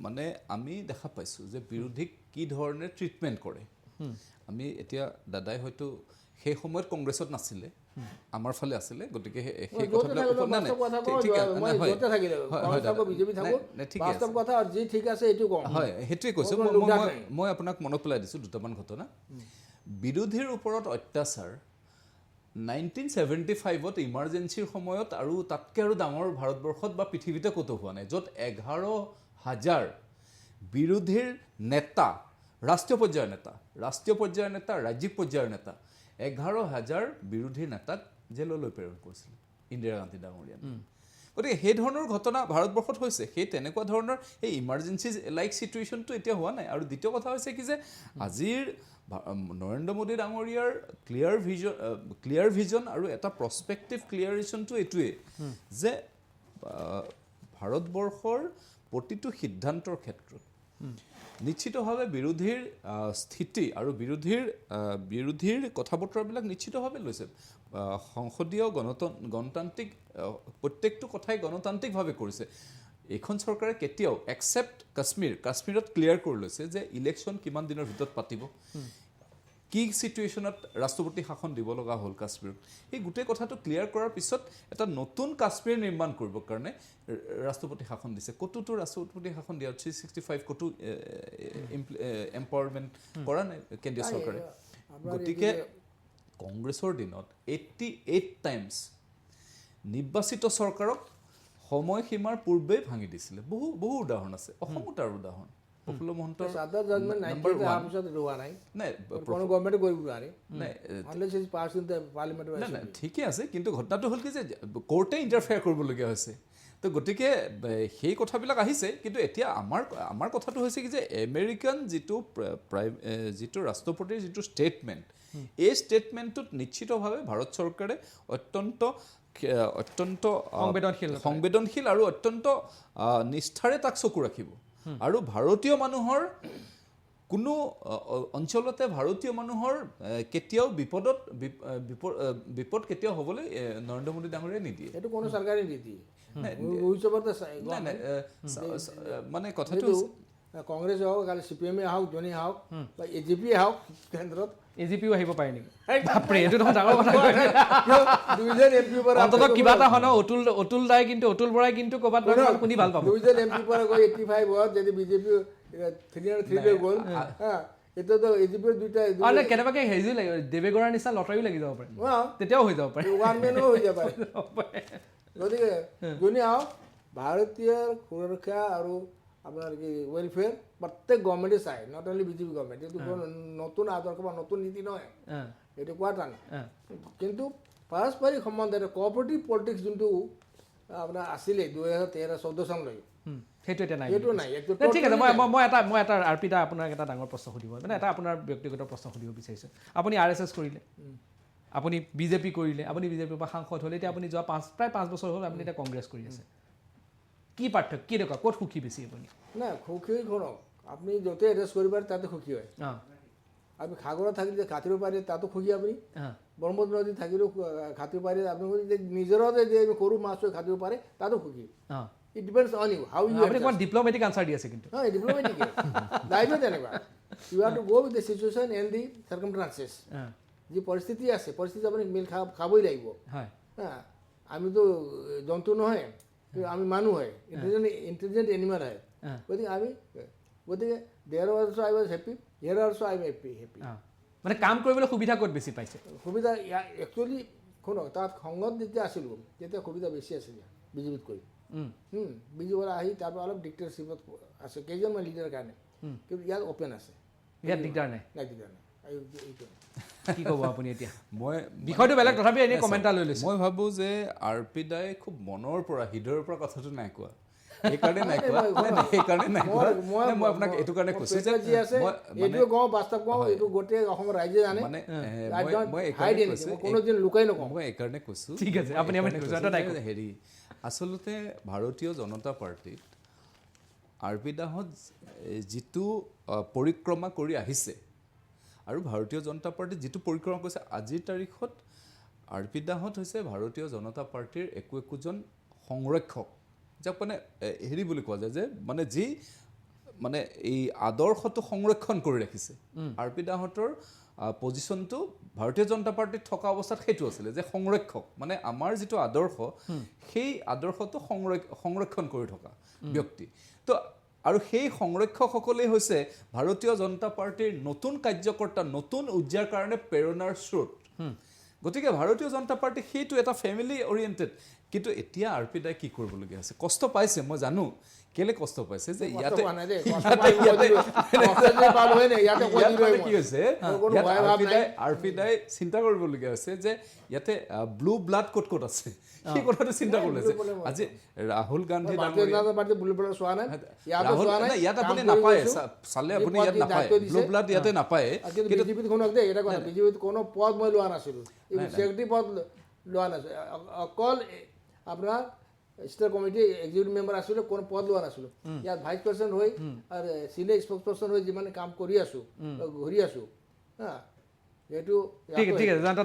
মানে আমি দেখা পাইছোঁ যে বিৰোধীক কি ধৰণে ট্ৰিটমেণ্ট কৰে আমি এতিয়া দাদাই হয়তো সেই সময়ত কংগ্ৰেছত নাছিলে আমাৰ ফালে আছিলে গতিকে সেই সেইটোৱে কৈছোঁ মই আপোনাক মনত পেলাই দিছোঁ দুটামান ঘটনা বিৰোধীৰ ওপৰত অত্যাচাৰ 1975ত ইমাৰ্জেঞ্চিৰ সময়ত আৰু তাতকৈ আৰু ডাঙৰ ভাৰতবৰ্ষত বা পৃথিৱীতে ক'তো হোৱা নাই য'ত 11,000 বিৰোধীৰ নেতা ৰাষ্ট্ৰীয় পৰ্যায়ৰ নেতা ৰাজ্যিক পৰ্যায়ৰ নেতা 11,000 বিৰোধী নেতাক জেললৈ প্ৰেৰণ কৰিছিল ইন্দিৰা গান্ধী ডাঙৰীয়া গতিকে সেই ধৰণৰ ঘটনা ভাৰতবৰ্ষত হৈছে সেই তেনেকুৱা ধৰণৰ সেই ইমাৰ্জেঞ্চি লাইক চিটুৱেশ্যনটো এতিয়া হোৱা নাই আৰু দ্বিতীয় কথা হৈছে কি যে আজিৰ নৰেন্দ্ৰ মোদী ডাঙৰীয়াৰ ক্লিয়াৰ ভিজন আৰু এটা প্ৰস্পেক্টিভ ক্লিয়াৰেশ্যনটো এইটোৱে যে ভাৰতবৰ্ষৰ প্ৰতিটো সিদ্ধান্তৰ ক্ষেত্ৰত নিশ্চিতভাৱে বিৰোধীৰ স্থিতি আৰু বিৰোধীৰ কথা বতৰাবিলাক নিশ্চিতভাৱে লৈছে সংসদীয় গণতান্ত্ৰিক প্ৰত্যেকটো কথাই গণতান্ত্ৰিকভাৱে কৰিছে এইখন চৰকাৰে কেতিয়াও এক্সেপ্ট কাশ্মীৰত ক্লিয়াৰ কৰি লৈছে যে ইলেকশ্যন কিমান দিনৰ ভিতৰত পাতিব কি চিটুৱেশ্যনত ৰাষ্ট্ৰপতি শাসন দিব লগা হ'ল কাশ্মীৰত এই গোটেই কথাটো ক্লিয়াৰ কৰাৰ পিছত এটা নতুন কাশ্মীৰ নিৰ্মাণ কৰিবৰ কাৰণে ৰাষ্ট্ৰপতি শাসন দিছে ক'তোতো ৰাষ্ট্ৰপতি শাসন দিয়া 365 ক'তো এম্পাৱাৰমেণ্ট কৰা নাই কেন্দ্ৰীয় চৰকাৰে গতিকে কংগ্ৰেছৰ দিনত 88 টাইমছ নিৰ্বাচিত চৰকাৰক সময়সীমাৰ পূৰ্বেই ভাঙি দিছিলে বহু উদাহৰণ আছে অসমত তাৰ উদাহৰণ প্ৰফুল্ল মহন্তৰ সাদা জাজমেন্ট নাই Number তাৰ one. পিছত ৰোৱা নাই নাই কোনো গভৰ্ণমেণ্টে কৰিব নোৱাৰে নাই unless is pass in the parliament নাই নাই ঠিকে আছে কিন্তু ঘটনাটো হ'ল কি যে কোৰ্টে ইণ্টাৰফেয়াৰ কৰিবলগীয়া হৈছে তো গতিকে সেই কথাবিলাক আহিছে কিন্তু এতিয়া আমাৰ কথাটো হৈছে কি যে আমেৰিকান যিটো ৰাষ্ট্ৰপতিৰ যিটো ষ্টেটমেণ্ট এই ষ্টেটমেণ্টটোত নিশ্চিতভাৱে ভাৰত চৰকাৰে অত্যন্ত সংবেদনশীল আৰু অত্যন্ত নিষ্ঠাৰে তাক চকু ৰাখিব আৰু ভাৰতীয় মানুহৰ কোনো অঞ্চলতে ভাৰতীয় মানুহৰ কেতিয়াও বিপদ কেতিয়াও হ'বলৈ নৰেন্দ্ৰ মোদী ডাঙৰীয়াই নিদিয়ে এইটো কোনো চৰকাৰে নিদিয়ে মানে কথাটো কংগ্ৰেছ হওক কালি CPM হওক যোনেই হওক বা AGP হওক কেন্দ্ৰত AGPও আহিব পাৰে নেকি বাপৰে এইটো দেখোন ডাঙৰ কথা দুইজন MP পৰা অন্ততঃ কিবা এটা হয় ন অতুল বৰাই কিন্তু ক'ৰবাত শুনি ভাল পাব দুইজন MP পৰা গৈ 85 হত যদি বিজেপি 303 লৈ গ'ল এতিয়াতো AGPৰ দুইটা আৰু কেনেবাকৈ হেৰিও লাগিব দেৱেগৌড়াৰ নিচিনা লটাৰীও লাগি যাব পাৰে তেতিয়াও হৈ যাব পাৰে ওৱান মেনো হৈ যাব পাৰে গতিকে যোনে হওক ভাৰতীয় সুৰক্ষা আৰু আপোনাৰ কি ৱেলফেয়াৰ প্ৰত্যেক গভৰ্ণমেণ্টে চায় নট অনলি বিজেপি গভৰ্ণমেণ্ট এইটো নতুন আদৰ্শ বা নতুন নীতি নহয় এইটো কোৱা টান কিন্তু পাৰস্পৰিক সম্বন্ধ এটা কোঅপাৰেটিভ পলিটিক্স যোনটো আপোনাৰ আছিলে 2013-14 চনলৈ সেইটো এতিয়া নাই সেইটো নাই ঠিক আছে মই এটা আৰ্পিতা আপোনাক এটা ডাঙৰ প্ৰশ্ন সুধিব মানে এটা আপোনাৰ ব্যক্তিগত প্ৰশ্ন সুধিব বিচাৰিছোঁ আপুনি RSS কৰিলে আপুনি বিজেপি কৰিলে আপুনি বিজেপিৰ পৰা সাংসদ হ'লে এতিয়া আপুনি যোৱা প্ৰায় 5 বছৰ হ'ল আপুনি এতিয়া কংগ্ৰেছ কৰি আছে কি পাৰ্থক্য কি দেখুৱা ক'ত সুখী বেছি আপুনি নাই সুখী শুনক আপুনি য'তে এড্ৰেছ কৰিব পাৰে তাতে সুখী হয় আপনি সাগৰত থাকিলে খাতিব পাৰে তাতো সুখী আপুনি ব্ৰহ্মপুত্ৰ নদী থাকিলেও খাতিব পাৰে আপুনি নিজৰতে যে সৰু মাছ খাতিব পাৰে তাতো সুখী it depends on you how you আপুনি অকণমান ডিপ্ল'মেটিক আনচাৰ দি আছে কিন্তু হয় ডিপ্ল'মেটিক লাইফে তেনেকুৱা you have to go with the situation and the circumstances যি পৰিস্থিতি আছে পৰিস্থিতি আপুনি মিল খাবই লাগিব হয় আমিতো জন্তু নহয় আমি মানুহ হয় ইণ্টেলিজেণ্ট এনিমেল হয় গতিকে there also' I was happy here also' I am happy মানে কাম কৰিবলৈ সুবিধা ক'ত বেছি পাইছে সুবিধা একচুৱেলি শুনক তাত সংগত যেতিয়া আছিলোঁ তেতিয়া সুবিধা বেছি আছিলে বিজেপিত কৰি বিজেপিৰ পৰা আহি তাৰপৰা অলপ ডিক্টেটৰশ্বিপত আছে কেইজনমান লিডাৰৰ কাৰণে কিন্তু ইয়াত অ'পেন আছে ইয়াত দিগদাৰ নাই দিগদাৰ নাই কি ক'ব আপুনি এতিয়া মই বিষয়টো বেলেগ তথাপি এনেই কমেণ্ট এটা লৈ লৈছোঁ মই ভাবোঁ যে RP দাই খুব মনৰ পৰা হৃদয়ৰ পৰা কথাটো নাই কোৱা সেইকাৰণে নাই কোৱা মই আপোনাক এইটো কাৰণে কৈছোঁ যে এইটো কওঁ বাস্তৱ কওঁ এইটো গোটেই অসমৰ ৰাইজে জানে মানে কোনোদিন লুকাই নকওঁ মই এইকাৰণে কৈছোঁ ঠিক আছে আপুনি হেৰি আচলতে ভাৰতীয় জনতা পাৰ্টীত RP দাহঁত যিটো পৰিক্ৰমা কৰি আহিছে আৰু ভাৰতীয় জনতা পাৰ্টীত যিটো পৰিক্ৰমা কৰিছে আজিৰ তাৰিখত RP দাহঁত হৈছে ভাৰতীয় জনতা পাৰ্টীৰ একোজন সংৰক্ষক যাক মানে হেৰি বুলি কোৱা যায় যে মানে যি মানে এই আদৰ্শটো সংৰক্ষণ কৰি ৰাখিছে RP দাহঁতৰ পজিশ্যনটো ভাৰতীয় জনতা পাৰ্টীত থকা অৱস্থাত সেইটো আছিলে যে সংৰক্ষক মানে আমাৰ যিটো আদৰ্শ সেই আদৰ্শটো সংৰক্ষণ কৰি থকা ব্যক্তি তো আৰু সেই সংৰক্ষকসকলেই হৈছে ভাৰতীয় জনতা পাৰ্টীৰ নতুন কাৰ্যকৰ্তা নতুন উৰ্জাৰ কাৰণে প্ৰেৰণাৰ স্ৰোত গতিকে ভাৰতীয় জনতা পাৰ্টী সেইটো এটা ফেমিলি অৰিয়েণ্টেড কিন্তু এতিয়া RP দাই কি কৰিবলগীয়া আছে কষ্ট পাইছে মই জানো কেলে কষ্ট পাইছে যে ইয়াতে কি হৈছে RP দাই চিন্তা কৰিবলগীয়া হৈছে যে ইয়াতে ব্লু ব্লাড ক'ত আছে সেই কথাটো চিন্তা কৰি আছে আজি ৰাহুল গান্ধী ইয়াত আপুনি নাপায় চালে আপুনি ইয়াত নাপায় ব্লু ব্লাড ইয়াতে নাপায় বিজেপিত কোনো পদ মই লোৱা নাছিলোঁ চেক্ৰেটাৰী পদ লোৱা নাছিলোঁ অকল আপোনাৰ ষ্টেট কমিটি এক্সিকিউটিভ মেম্বাৰ আছিলোঁ কোনো পদ লোৱা নাছিলোঁ ইয়াত ভাইচ প্ৰেচিডেণ্ট হৈ আৰু চিনিয়ৰ স্প'ক্স পাৰ্চন হৈ যিমানে কাম কৰি আছোঁ ঘূৰি আছোঁ এইটো ঠিক আছে জয়ন্ত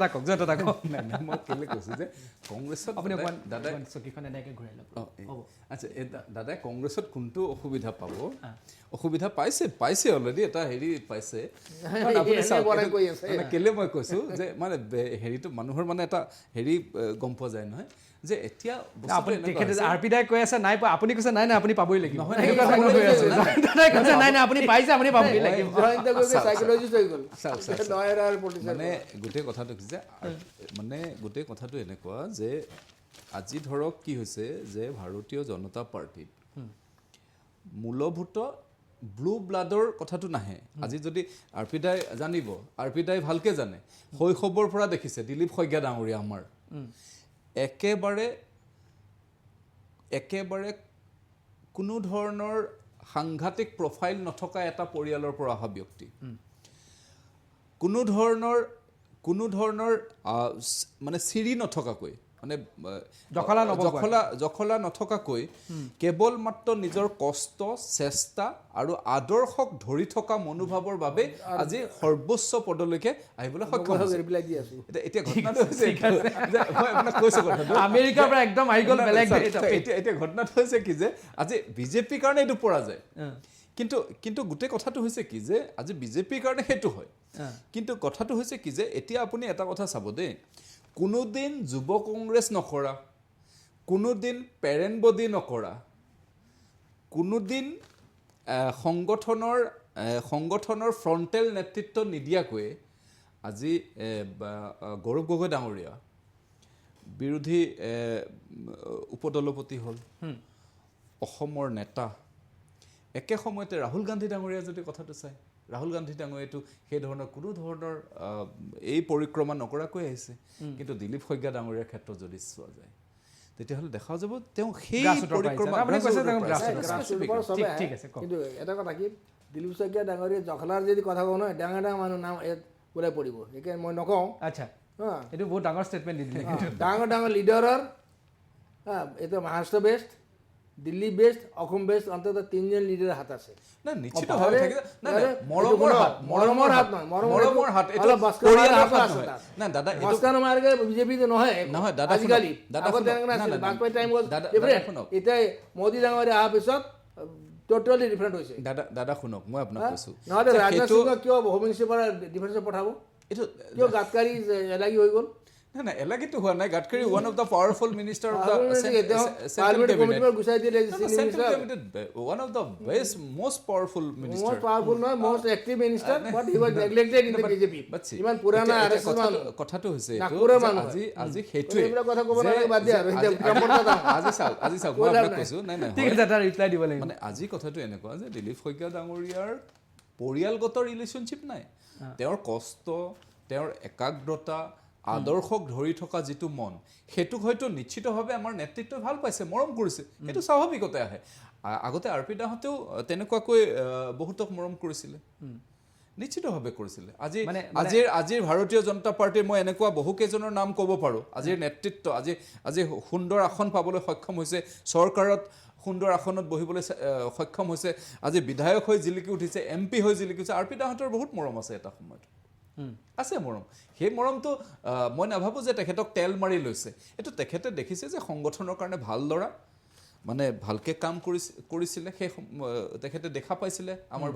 দা কওক নাই নাই মই কেলে কৈছোঁ যে কংগ্ৰেছত আপুনি দাদাই চকীখন এনেকৈ ঘূৰাই লওক আচ্ছা দাদাই কংগ্ৰেছত কোনটো অসুবিধা পাব অসুবিধা পাইছে অলৰেডি এটা হেৰি পাইছে কেলে মই কৈছোঁ যে মানে হেৰিটো মানুহৰ মানে এটা হেৰি গম পোৱা যায় নহয় যে এতিয়া আপুনি তেখেতে আৰ পি দাই কৈ আছে নাই পোৱা আপুনি কৈছে নাই নাই আপুনি পাবই লাগিব নহয়, এনেকুৱা ধৰণৰ হৈ আছে দাদাই কৈছে নাই নাই আপুনি পাইছে আপুনি পাবই লাগিব সাইকোলজিষ্ট হৈ গ'ল মানে গোটেই কথাটো কি যে মানে গোটেই কথাটো এনেকুৱা যে আজি ধৰক কি হৈছে যে ভাৰতীয় জনতা পাৰ্টিত মূলভূত ব্লু ব্লাডৰ কথাটো নাহে আজি যদি আৰ পি দাই জানিব আৰ পি দাই ভালকৈ জানে শৈশৱৰ পৰা দেখিছে দিলীপ শইকীয়া ডাঙৰীয়া আমাৰ একেবাৰে কোনো ধৰণৰ সাংঘাতিক প্ৰফাইল নথকা এটা পৰিয়ালৰ পৰা অহা ব্যক্তি কোনো ধৰণৰ মানে চিৰি নথকাকৈ মানে জখলা নথকাকৈ কেৱল মাত্ৰ নিজৰ কষ্ট চেষ্টা আৰু আদৰ্শক ধৰি থকা মনোভাৱৰ বাবে আজি সৰ্বোচ্চ পদলৈকে আহিবলৈ সক্ষম হৈছে এতিয়া ঘটনাটো হৈছে মই আপোনাক কৈছোঁ কথাটো আমেৰিকাৰ পৰা একদম আহি গ'ল বেলেগ এতিয়া ঘটনাটো হৈছে কি যে আজি বিজেপিৰ কাৰণে এইটো পৰা যায় কিন্তু গোটেই কথাটো হৈছে কি যে আজি বিজেপিৰ কাৰণে সেইটো হয় কিন্তু কথাটো হৈছে কি যে এতিয়া আপুনি এটা কথা চাব দেই কোনোদিন যুৱ কংগ্ৰেছ নকৰা কোনোদিন পেৰেণ্ট বডি নকৰা কোনোদিন সংগঠনৰ ফ্ৰণ্টেল নেতৃত্ব নিদিয়াকৈ আজি গৌৰৱ গগৈ ডাঙৰীয়া বিৰোধী উপদলপতি হ'ল অসমৰ নেতা একে সময়তে ৰাহুল গান্ধী ডাঙৰীয়া যদি কথাটো চায় ৰাহুল গান্ধী ডাঙৰীয়াটো সেই ধৰণৰ কোনো ধৰণৰ এই পৰিক্ৰমা নকৰাকৈ আহিছে কিন্তু দিলীপ শইকীয়া ডাঙৰীয়াৰ ক্ষেত্ৰত যদি চোৱা যায় তেতিয়াহ'লে দেখা যাব তেওঁ সেই পৰিক্ৰমা কিন্তু এটা কথা কি দিলীপ শইকীয়া ডাঙৰীয়া জখলাৰ যদি কথা কওঁ নহয় ডাঙৰ মানুহ নাম ইয়াত ওলাই পৰিব সেইকাৰণে মই নকওঁ আচ্ছা এইটো বহুত ডাঙৰ ষ্টেটমেণ্ট দি দিলে ডাঙৰ লিডাৰৰ এইটো Maharashtra best Delhi best Assam best অন্তত 3জন লিডাৰৰ হাত আছে না নিশ্চিতভাৱে থাকে মৰমৰ হাত না দাদা মস্কান মাৰ্গে বিজেপিটো নহয় দাদা আজিকালি বাজপেয়ী টাইম এতিয়া মোদী ডাঙৰীয়া অহাৰ পিছত টোটেলি ডিফাৰেণ্ট হৈছে দাদা শুনক মই আপোনাক কৈছোঁ নহ'লে ৰাজনাথ সিঙক কিয় হোম মিনিষ্টাৰৰ পৰা ডিফেন্সত পঠাব এইটো কিয় গাডকাৰী এলাগী হৈ গ'ল নাই এলাগীটো হোৱা নাই Gadkari one of the powerful minister of the one of the best most powerful minister কথাটো হৈছে আজি সেইটোৱে আজি চাওক মই আপোনাক কৈছোঁ নাই মানে আজি কথাটো এনেকুৱা যে দিলীপ শইকীয়া ডাঙৰীয়াৰ পৰিয়ালগত ৰিলেশ্যনশ্বিপ নাই তেওঁৰ কষ্ট তেওঁৰ একাগ্ৰতা আদৰ্শক ধৰি থকা যিটো মন সেইটোক হয়তো নিশ্চিতভাৱে আমাৰ নেতৃত্বই ভাল পাইছে মৰম কৰিছে সেইটো স্বাভাৱিকতে আহে আগতে আৰ পি দাহঁতেও তেনেকুৱাকৈ বহুতক মৰম কৰিছিলে নিশ্চিতভাৱে কৰিছিলে আজিৰ ভাৰতীয় জনতা পাৰ্টীৰ মই এনেকুৱা বহুকেইজনৰ নাম ক'ব পাৰোঁ আজিৰ নেতৃত্ব আজি সুন্দৰ আসন পাবলৈ সক্ষম হৈছে চৰকাৰত সুন্দৰ আসনত বহিবলৈ সক্ষম হৈছে আজি বিধায়ক হৈ জিলিকি উঠিছে MP হৈ জিলিকি উঠিছে আৰ পি দাহঁতৰ বহুত মৰম আছে এটা সময়ত আছে মৰম সেই মৰমটো মই নাভাবোঁ যে তেখেতক তেল মাৰি লৈছে এইটো তেখেতে দেখিছে যে সংগঠনৰ কাৰণে ভাল ল'ৰা মানে ভালকৈ কাম কৰিছিলে সেই তেখেতে দেখা পাইছিলে আমাৰ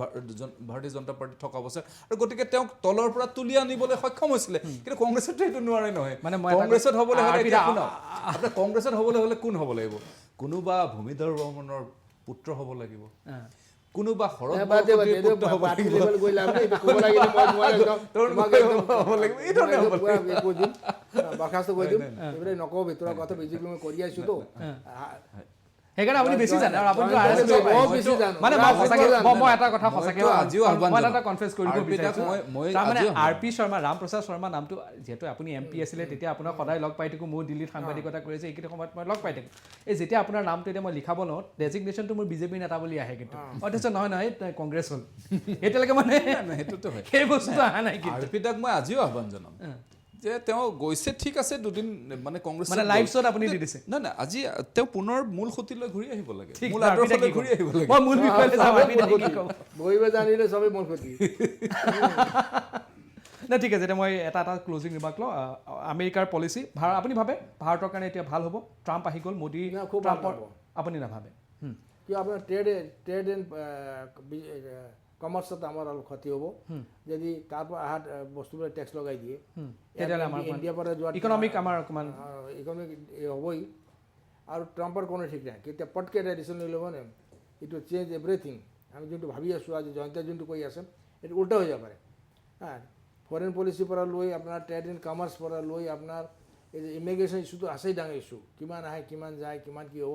ভাৰতীয় জনতা পাৰ্টীত থকা অৱস্থাত আৰু গতিকে তেওঁক তলৰ পৰা তুলি আনিবলৈ সক্ষম হৈছিলে কিন্তু কংগ্ৰেছতো এইটো নোৱাৰে নহয় কংগ্ৰেছত হ'বলৈ হ'লে আপোনাৰ কংগ্ৰেছত হ'বলৈ হ'লে কোন হ'ব লাগিব কোনোবা ভূমিধৰ বৰ্মনৰ পুত্ৰ হ'ব লাগিব কোনোবা নকওঁ ভিতৰৰ কথা বিজেপি মই কৰি আছোতো সেইকাৰণে আপুনি বেছি জানে আৰু আপুনি মানে মই এটা কথা সঁচাকৈ মই এটা কনফেছ কৰিব বিচাৰিছোঁ তাৰমানে আৰ পি শৰ্মা ৰামপ্ৰসাদ শৰ্মা নামটো যিহেতু আপুনি MP আছিলে তেতিয়া আপোনাক সদায় লগ পাই থাকোঁ মোৰ দিল্লীত সাংবাদিকতা কৰিছে এইকেইটা সময়ত মই লগ পাই থাকোঁ এই যেতিয়া আপোনাৰ নামটো এতিয়া মই লিখাব লওঁ ডেজিগনেশ্যনটো মোৰ বিজেপি নেতা বুলি আহে কিন্তু অথচ নহয় কংগ্ৰেছ হ'ল এতিয়ালৈকে মানে সেইটোতো হয় সেই বস্তুটো অহা নাই আৰ পি দাক মই আজিও আহ্বান জনাম যে তেওঁ গৈছে ঠিক আছে দুদিন মানে কংগ্ৰেছ মানে লাইভ শ্ব'ত আপুনি দি দিছে নাই আজি তেওঁ পুনৰ মূল খুঁটিলৈ ঘূৰি আহিব লাগে মূল আদৰ্শলৈ ঘূৰি আহিব লাগে মই মূল বিষয়লৈ যাম বহিব জানিলে চবেই মূল খুঁটি নাই ঠিক আছে এতিয়া মই এটা ক্লজিং ৰিমাৰ্ক লওঁ আমেৰিকাৰ পলিচি আপুনি ভাবে ভাৰতৰ কাৰণে এতিয়া ভাল হ'ব ট্ৰাম্প আহি গ'ল মোদী না, খুব ভাল ট্ৰাম্পৰ হ'ব। আপুনি নাভাবে কিয় আপোনাৰ ট্ৰেড এণ্ড কমাৰ্চত আমাৰ অলপ ক্ষতি হ'ব যদি তাৰ পৰা অহা বস্তুবিলাক টেক্স লগাই দিয়ে তেতিয়াহ'লে আমাৰ ইণ্ডিয়াৰ পৰা যোৱা ইকনমিক আমাৰ অকণমান ইকনমিক হ'বই আৰু ট্ৰাম্পৰ কোনো ঠিক নাই কেতিয়া পটকৈ এটা ডিচিশ্যন লৈ ল'ব নে ইটো চেঞ্জ এভৰিথিং আমি যোনটো ভাবি আছোঁ আজি জয়ন্তে যোনটো কৈ আছে এইটো উল্টা হৈ যাব পাৰে ফৰেন পলিচিৰ পৰা লৈ আপোনাৰ ট্ৰেড এণ্ড কমাৰ্চ পৰা লৈ আপোনাৰ এই যে ইমিগ্ৰেশ্যন ইছ্যুটো আছেই ডাঙৰ ইছ্যু কিমান আহে কিমান যায় কিমান কি হ'ব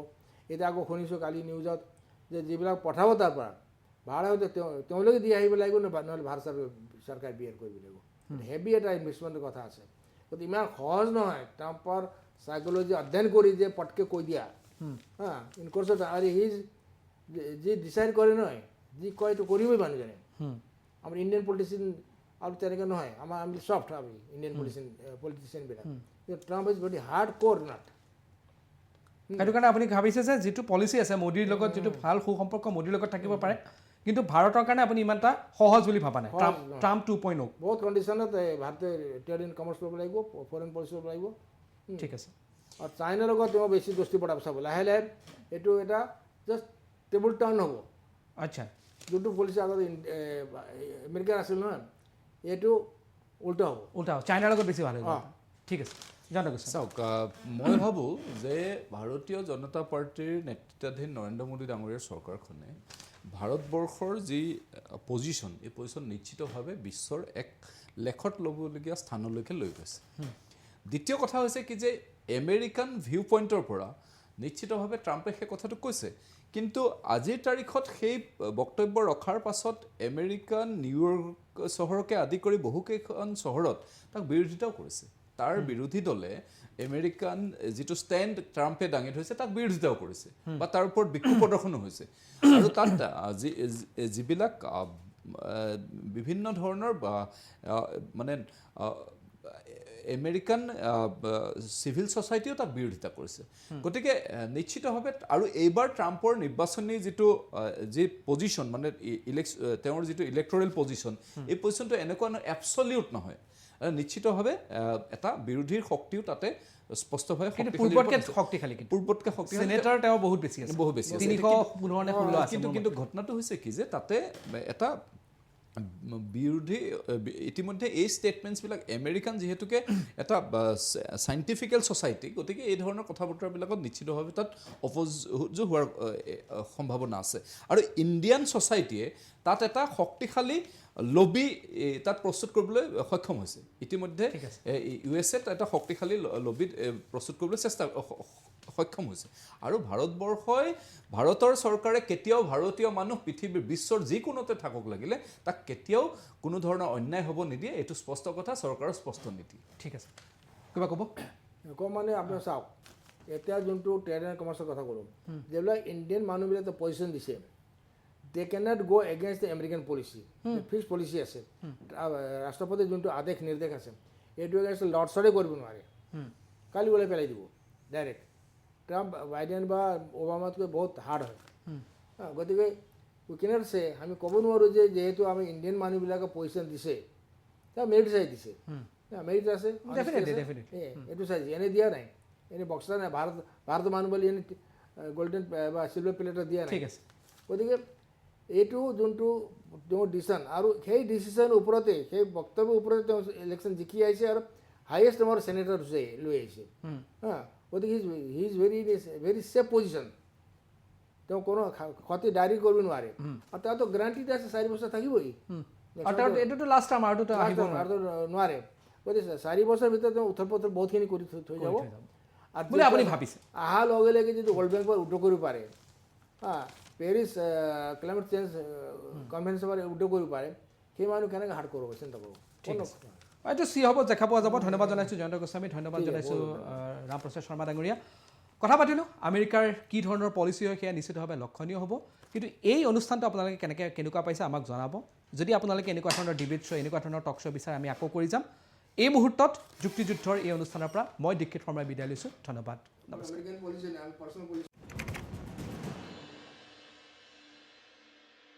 এতিয়া আকৌ শুনিছোঁ কালি নিউজত যে যিবিলাক পঠাব তাৰ পৰা ভাড়া হয়তো তেওঁলোকে দি আহিব লাগিব নহ'লে ভাৰত চৰকাৰে বিয়াৰ কৰিব লাগিব হেভি এটা ইনভেষ্টমেণ্টৰ কথা আছে গতিকে ইমান সহজ নহয় ট্ৰাম্পৰ চাইক'লজি অধ্যয়ন কৰি যে পটকৈ কৈ দিয়া ইন কোৰ্চত আৰু যি ডিচাইড কৰে নহয় যি কয় এইটো কৰিবই মানুহজনে আমাৰ ইণ্ডিয়ান পলিটিচিয়ান আৰু তেনেকৈ নহয় আমি চফ্ট আমি ইণ্ডিয়ান পলিটিচিয়ানবিলাক Trump is very hard core not সেইটো কাৰণে আপুনি ভাবিছে যে যিটো পলিচি আছে মোদীৰ লগত যিটো ভাল সুসম্পৰ্ক মোদীৰ লগত থাকিব পাৰে কিন্তু ভাৰতৰ কাৰণে আপুনি ইমান এটা সহজ বুলি ভাবা নাই ট্ৰাম্প 2.0 বহুত কণ্ডিশ্যনত ভাৰতে ট্ৰেড এণ্ড কমাৰ্চ ল'ব লাগিব ফৰেন পলিচি ল'ব লাগিব ঠিক আছে আৰু চাইনাৰ লগত তেওঁ বেছি দোস্তি পতাব চাব লাহে লাহে এইটো এটা জাষ্ট টেবুল টাৰ্ণ হ'ব আচ্ছা যোনটো পলিচি আগতে আমেৰিকাৰ আছিল নহয় এইটো উল্টা হ'ব উল্টা চাইনাৰ লগত বেছি ভাল হ'ব ঠিক আছে জানো কৈছে চাওক মই ভাবোঁ যে ভাৰতীয় জনতা পাৰ্টীৰ নেতৃত্বাধীন নৰেন্দ্ৰ মোদী ডাঙৰীয়াৰ চৰকাৰখনে ভাৰতবৰ্ষৰ যি পজিশ্যন এই পজিশ্যন নিশ্চিতভাৱে বিশ্বৰ এক লেখত ল'বলগীয়া স্থানলৈকে লৈ গৈছে দ্বিতীয় কথা হৈছে কি যে আমেৰিকান ভিউ পইণ্টৰ পৰা নিশ্চিতভাৱে ট্ৰাম্পে সেই কথাটো কৈছে কিন্তু আজিৰ তাৰিখত সেই বক্তব্য ৰখাৰ পাছত আমেৰিকান নিউয়ৰ্ক চহৰকে আদি কৰি বহুকেইখন চহৰত তাক বিৰোধিতাও কৰিছে তাৰ বিৰোধী দলে আমেৰিকান যিটো ষ্টেণ্ড ট্ৰাম্পে দাঙি ধৰিছে তাক বিৰোধিতাও কৰিছে বা তাৰ ওপৰত বিক্ষোভ প্ৰদৰ্শনো হৈছে আৰু তাত যিবিলাক বিভিন্ন ধৰণৰ মানে আমেৰিকান চিভিল ছ'চাইটিও তাক বিৰোধিতা কৰিছে গতিকে নিশ্চিতভাৱে আৰু এইবাৰ ট্ৰাম্পৰ নিৰ্বাচনী যি পজিশ্যন মানে তেওঁৰ যিটো ইলেক্টৰেল পজিশ্যন এই পজিশ্যনটো এনেকুৱা এবছলিউট নহয় নিশ্চিতভাৱে এটা বিৰোধীৰ শক্তিও তাতে স্পষ্টভাৱে পূৰ্বতকৈ শক্তিশালী সেনেটাৰ তেওঁ বহুত বেছি আছে কিন্তু ঘটনাটো হৈছে কি যে তাতে এটা বিৰোধী ইতিমধ্যে এই ষ্টেটমেণ্টছবিলাক আমেৰিকান যিহেতুকে এটা চাইণ্টিফিকেল ছ'চাইটি গতিকে এই ধৰণৰ কথা বতৰাবিলাকত নিশ্চিতভাৱে তাত অপ'জ হোৱাৰ সম্ভাৱনা আছে আৰু ইণ্ডিয়ান ছ'চাইটিয়ে তাত এটা শক্তিশালী লবি তাত প্ৰস্তুত কৰিবলৈ সক্ষম হৈছে ইতিমধ্যে ইউ এছ এত এটা শক্তিশালী লবি প্ৰস্তুত কৰিবলৈ সক্ষম হৈছে আৰু ভাৰতৰ চৰকাৰে কেতিয়াও ভাৰতীয় মানুহ পৃথিৱীৰ বিশ্বৰ যিকোনোতে থাকক লাগিলে তাক কেতিয়াও কোনো ধৰণৰ অন্যায় হ'ব নিদিয়ে এইটো স্পষ্ট কথা চৰকাৰৰ স্পষ্ট নীতি ঠিক আছে কিবা ক'ব মানে আপোনাৰ চাওক এতিয়া যোনটো ট্ৰেড এণ্ড কমাৰ্চৰ কথা ক'লোঁ যিবিলাক ইণ্ডিয়ান মানুহবিলাকে পজিশ্যন দিছে দে কেনট গ' against the American policy fix policy আছে ৰাষ্ট্ৰপতিৰ যোনটো আদেশ নিৰ্দেশ আছে এইটো এগেইনষ্ট লৰ্ডছৰে কৰিব নোৱাৰে কালি ওলাই পেলাই দিব ডাইৰেক্ট ট্ৰাম্প বাইডেন বা ওবামাতকৈ বহুত হাৰ্ড হয় গতিকে উই কেনট চে আমি ক'ব নোৱাৰোঁ যে যিহেতু আমি ইণ্ডিয়ান মানুহবিলাকে পজিশ্যন দিছে তেওঁ মেৰিট চাই দিছে মেৰিট আছে এইটো চাইছে এনেই দিয়া নাই এনেই বক্সা নাই ভাৰতৰ মানুহ বুলি এনেই গল্ডেন বা চিলভাৰ প্লেটত দিয়া নাই গতিকে এইটো যোনটো তেওঁৰ ডিচিশ্যন আৰু সেই ডিচিশ্যনৰ ওপৰতে সেই বক্তব্যৰ ওপৰতে তেওঁ ইলেকশ্যন জিকি আহিছে আৰু হায়েষ্ট আমাৰ চেনেটৰ লৈ আহিছে গতিকে he is very safe position তেওঁ কোনো ক্ষতি ডায়েৰী কৰিব নোৱাৰে আৰু তেওঁতো গ্ৰাণ্টিড আছে 4 বছৰ থাকিবই নোৱাৰে গতিকে 4 বছৰৰ ভিতৰত তেওঁ উত্তৰ পত্ৰ বহুতখিনি কৰি থৈ যাব আৰু আপুনি ভাবিছে অহাৰ লগে লগে যদি ৱৰ্ল্ড বেংকৰ উদ্যোগ কৰিব পাৰে পেৰিছ ক্লাইমেট চেঞ্জ কনভেনশ্যন উদ্যোগ কৰিব পাৰে সেই মানুহ কেনেকৈ হাৰ্ড কৰিব চিন্তা কৰিব এইটো চি হ'ব দেখা পোৱা যাব ধন্যবাদ জনাইছোঁ জয়ন্ত গোস্বামী ধন্যবাদ জনাইছোঁ ৰামপ্ৰসাদ শৰ্মা ডাঙৰীয়া কথা পাতিলোঁ আমেৰিকাৰ কি ধৰণৰ পলিচি হয় সেয়া নিশ্চিতভাৱে লক্ষণীয় হ'ব কিন্তু এই অনুষ্ঠানটো আপোনালোকে কেনেকুৱা পাইছে আমাক জনাব যদি আপোনালোকে এনেকুৱা ধৰণৰ ডিবেট শ্ব' এনেকুৱা ধৰণৰ টক শ্ব' বিচাৰে আমি আকৌ কৰি যাম এই মুহূৰ্তত যুক্তিযুদ্ধৰ এই অনুষ্ঠানৰ পৰা মই দীক্ষিত শৰ্মাই বিদায় লৈছোঁ ধন্যবাদ নমস্কাৰ